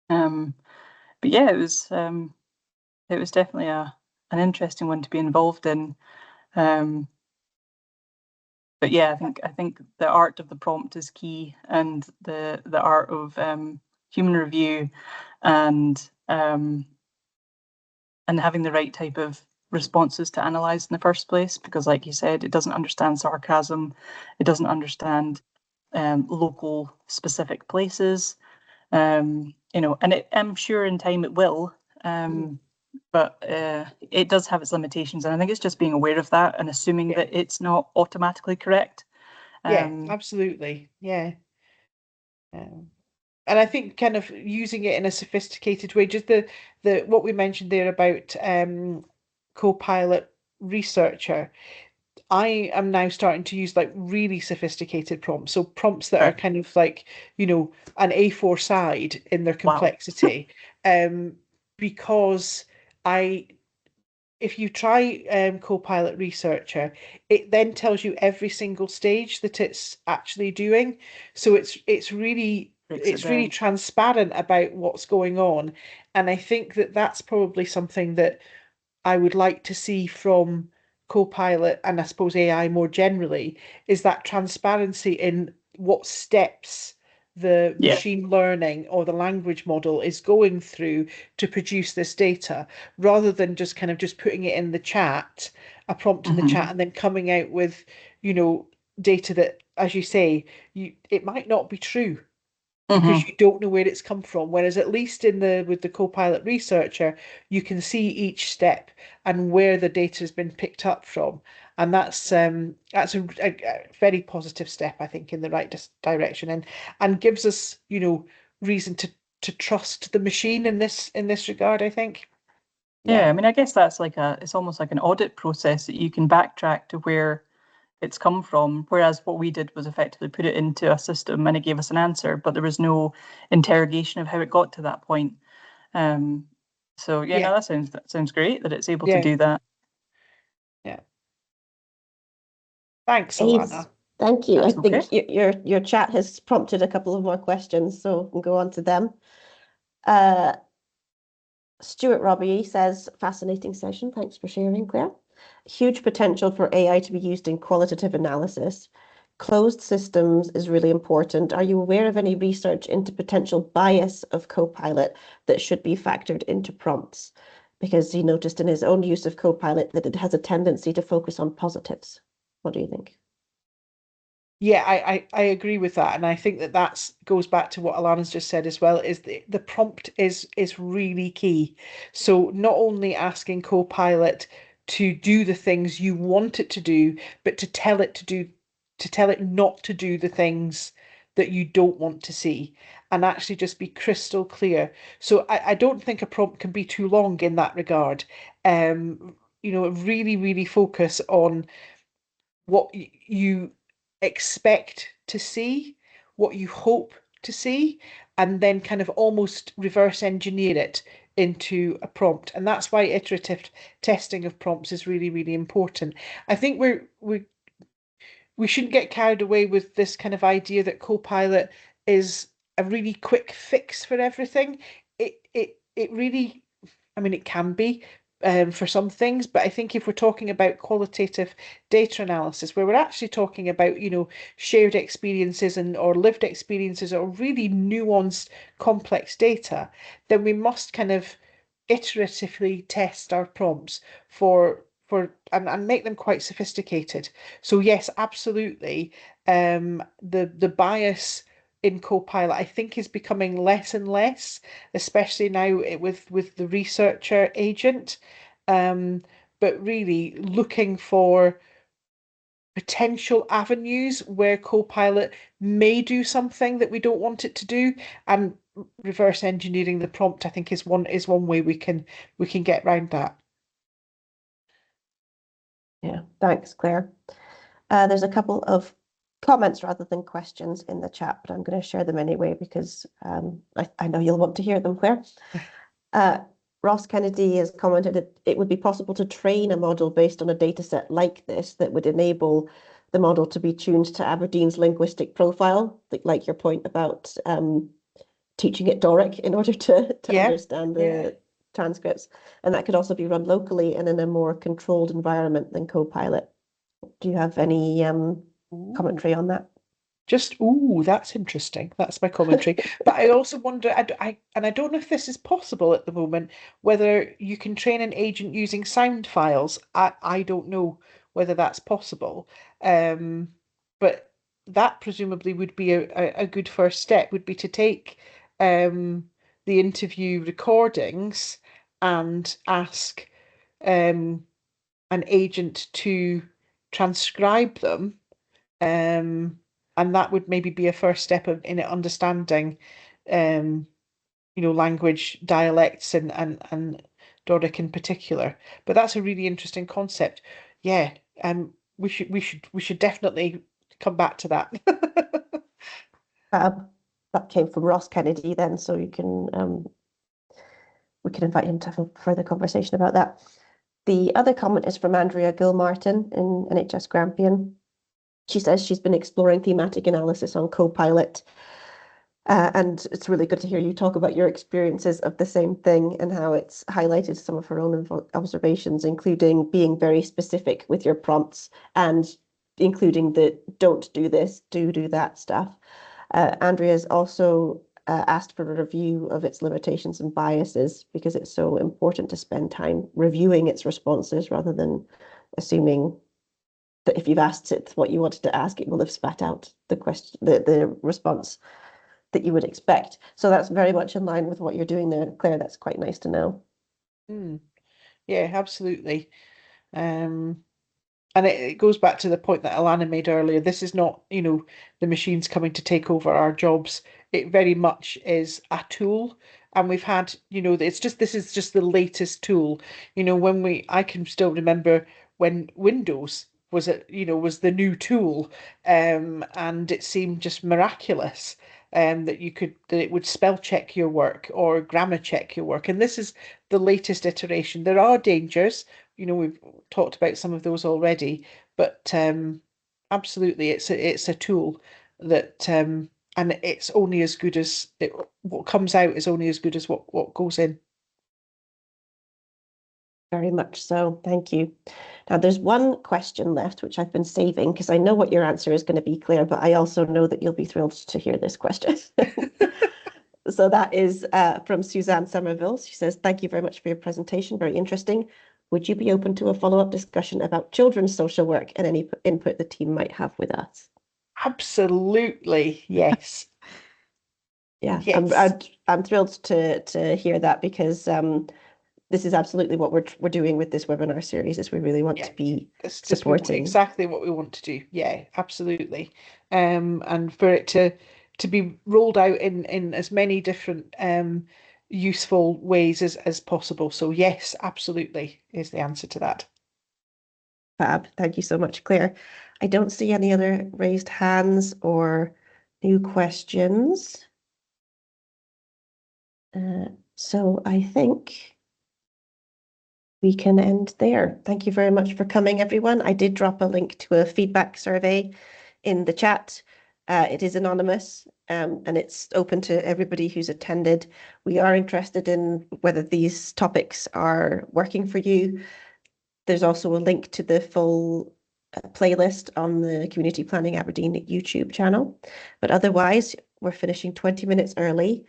But yeah, it was definitely an interesting one to be involved in. But yeah, I think the art of the prompt is key, and the art of human review, and having the right type of responses to analyze in the first place, because like you said, it doesn't understand sarcasm, it doesn't understand local specific places, and I'm sure in time it will, but it does have its limitations, and I think it's just being aware of that and assuming that it's not automatically correct. Absolutely. And I think kind of using it in a sophisticated way, just the what we mentioned there about Copilot researcher, I am now starting to use like really sophisticated prompts. So prompts that are kind of like, an A4 side in their complexity. Because if you try Copilot Researcher, it then tells you every single stage that it's actually doing. So it's really transparent about what's going on. And I think that that's probably something that I would like to see from Copilot, and I suppose AI more generally, is that transparency in what steps the machine learning or the language model is going through to produce this data, rather than just kind of just putting it in the chat, a prompt in the chat, and then coming out with, data that, as you say, it might not be true, because you don't know where it's come from. Whereas at least with the Copilot researcher, you can see each step and where the data has been picked up from, and that's a very positive step, I think, in the right direction, and gives us reason to trust the machine in this regard, I think. I mean, I guess that's it's almost like an audit process that you can backtrack to where it's come from, whereas what we did was effectively put it into a system and it gave us an answer, but there was no interrogation of how it got to that point. So no, that sounds great that it's able to do that. Thanks, Alanna. Thank you. That's I think your chat has prompted a couple of more questions, so we'll go on to them. Stuart Robbie says, fascinating session. Thanks for sharing, Claire. Huge potential for AI to be used in qualitative analysis. Closed systems is really important. Are you aware of any research into potential bias of Copilot that should be factored into prompts? Because he noticed in his own use of Copilot that it has a tendency to focus on positives. What do you think? Yeah, I agree with that, and I think that goes back to what Alanna's just said as well. Is the prompt is really key. So not only asking Copilot to do the things you want it to do, but to tell it not to do the things that you don't want to see, and actually just be crystal clear. So I don't think a prompt can be too long in that regard. Really, really focus on what you expect to see, what you hope to see, and then kind of almost reverse engineer it into a prompt. And that's why iterative testing of prompts is really, really important. I think we shouldn't get carried away with this kind of idea that Copilot is a really quick fix for everything. It really, I mean, it can be for some things, but I think if we're talking about qualitative data analysis, where we're actually talking about, shared experiences or lived experiences or really nuanced, complex data, then we must kind of iteratively test our prompts and make them quite sophisticated. So yes, absolutely. The bias in Copilot, I think, is becoming less and less, especially now with the researcher agent. But really looking for potential avenues where Copilot may do something that we don't want it to do, and reverse engineering the prompt, I think, is one way we can get around that. Yeah, thanks, Claire. There's a couple of comments rather than questions in the chat, but I'm going to share them anyway because I know you'll want to hear them, Claire. Ross Kennedy has commented that it would be possible to train a model based on a data set like this that would enable the model to be tuned to Aberdeen's linguistic profile, like your point about teaching it Doric in order to understand the transcripts. And that could also be run locally and in a more controlled environment than Copilot. Do you have any commentary on that? That's interesting. That's my commentary. But I also wonder, I don't know if this is possible at the moment, whether you can train an agent using sound files. I don't know whether that's possible. But that presumably would be a good first step, would be to take the interview recordings and ask an agent to transcribe them. And that would maybe be a first step in understanding, language, dialects, and Doric in particular. But that's a really interesting concept. Yeah, we should definitely come back to that. That came from Ross Kennedy then, so you can we can invite him to have a further conversation about that. The other comment is from Andrea Gilmartin in NHS Grampian. She says she's been exploring thematic analysis on Copilot, and it's really good to hear you talk about your experiences of the same thing and how it's highlighted some of her own observations, including being very specific with your prompts and including the don't do this, do that stuff. Andrea's also asked for a review of its limitations and biases because it's so important to spend time reviewing its responses rather than assuming that if you've asked it what you wanted to ask, it will have spat out the question, the response that you would expect. So that's very much in line with what you're doing there, Claire. That's quite nice to know. Yeah, absolutely. And it goes back to the point that Alanna made earlier. This is not, the machines coming to take over our jobs. It very much is a tool. And we've had, this is just the latest tool. I can still remember when Windows was the new tool, and it seemed just miraculous, that it would spell check your work or grammar check your work. And this is the latest iteration. There are dangers. We've talked about some of those already, but absolutely, it's a tool that, and it's only as good as what comes out is only as good as what goes in. Very much so. Thank you. Now, there's one question left, which I've been saving because I know what your answer is going to be, Claire, but I also know that you'll be thrilled to hear this question. So that is from Suzanne Somerville. She says, thank you very much for your presentation. Very interesting. Would you be open to a follow-up discussion about children's social work and any input the team might have with us? Absolutely, yes. Yeah, yes. I'm thrilled to hear that because this is absolutely what we're doing with this webinar series. Is we really want to be supporting exactly what we want to do. Yeah, absolutely. And for it to to be rolled out in as many different useful ways as possible. So yes, absolutely is the answer to that. Fab. Thank you so much, Claire. I don't see any other raised hands or new questions. So I think we can end there. Thank you very much for coming, everyone. I did drop a link to a feedback survey in the chat. It is anonymous and it's open to everybody who's attended. We are interested in whether these topics are working for you. There's also a link to the full playlist on the Community Planning Aberdeen YouTube channel. But otherwise, we're finishing 20 minutes early.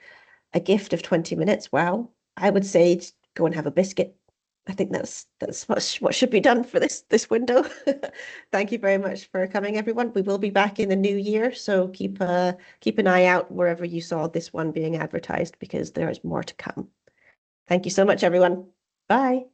A gift of 20 minutes. Wow. I would say go and have a biscuit. I think that's what should be done for this window. Thank you very much for coming, everyone. We will be back in the new year, so keep an eye out wherever you saw this one being advertised, because there is more to come. Thank you so much, everyone. Bye.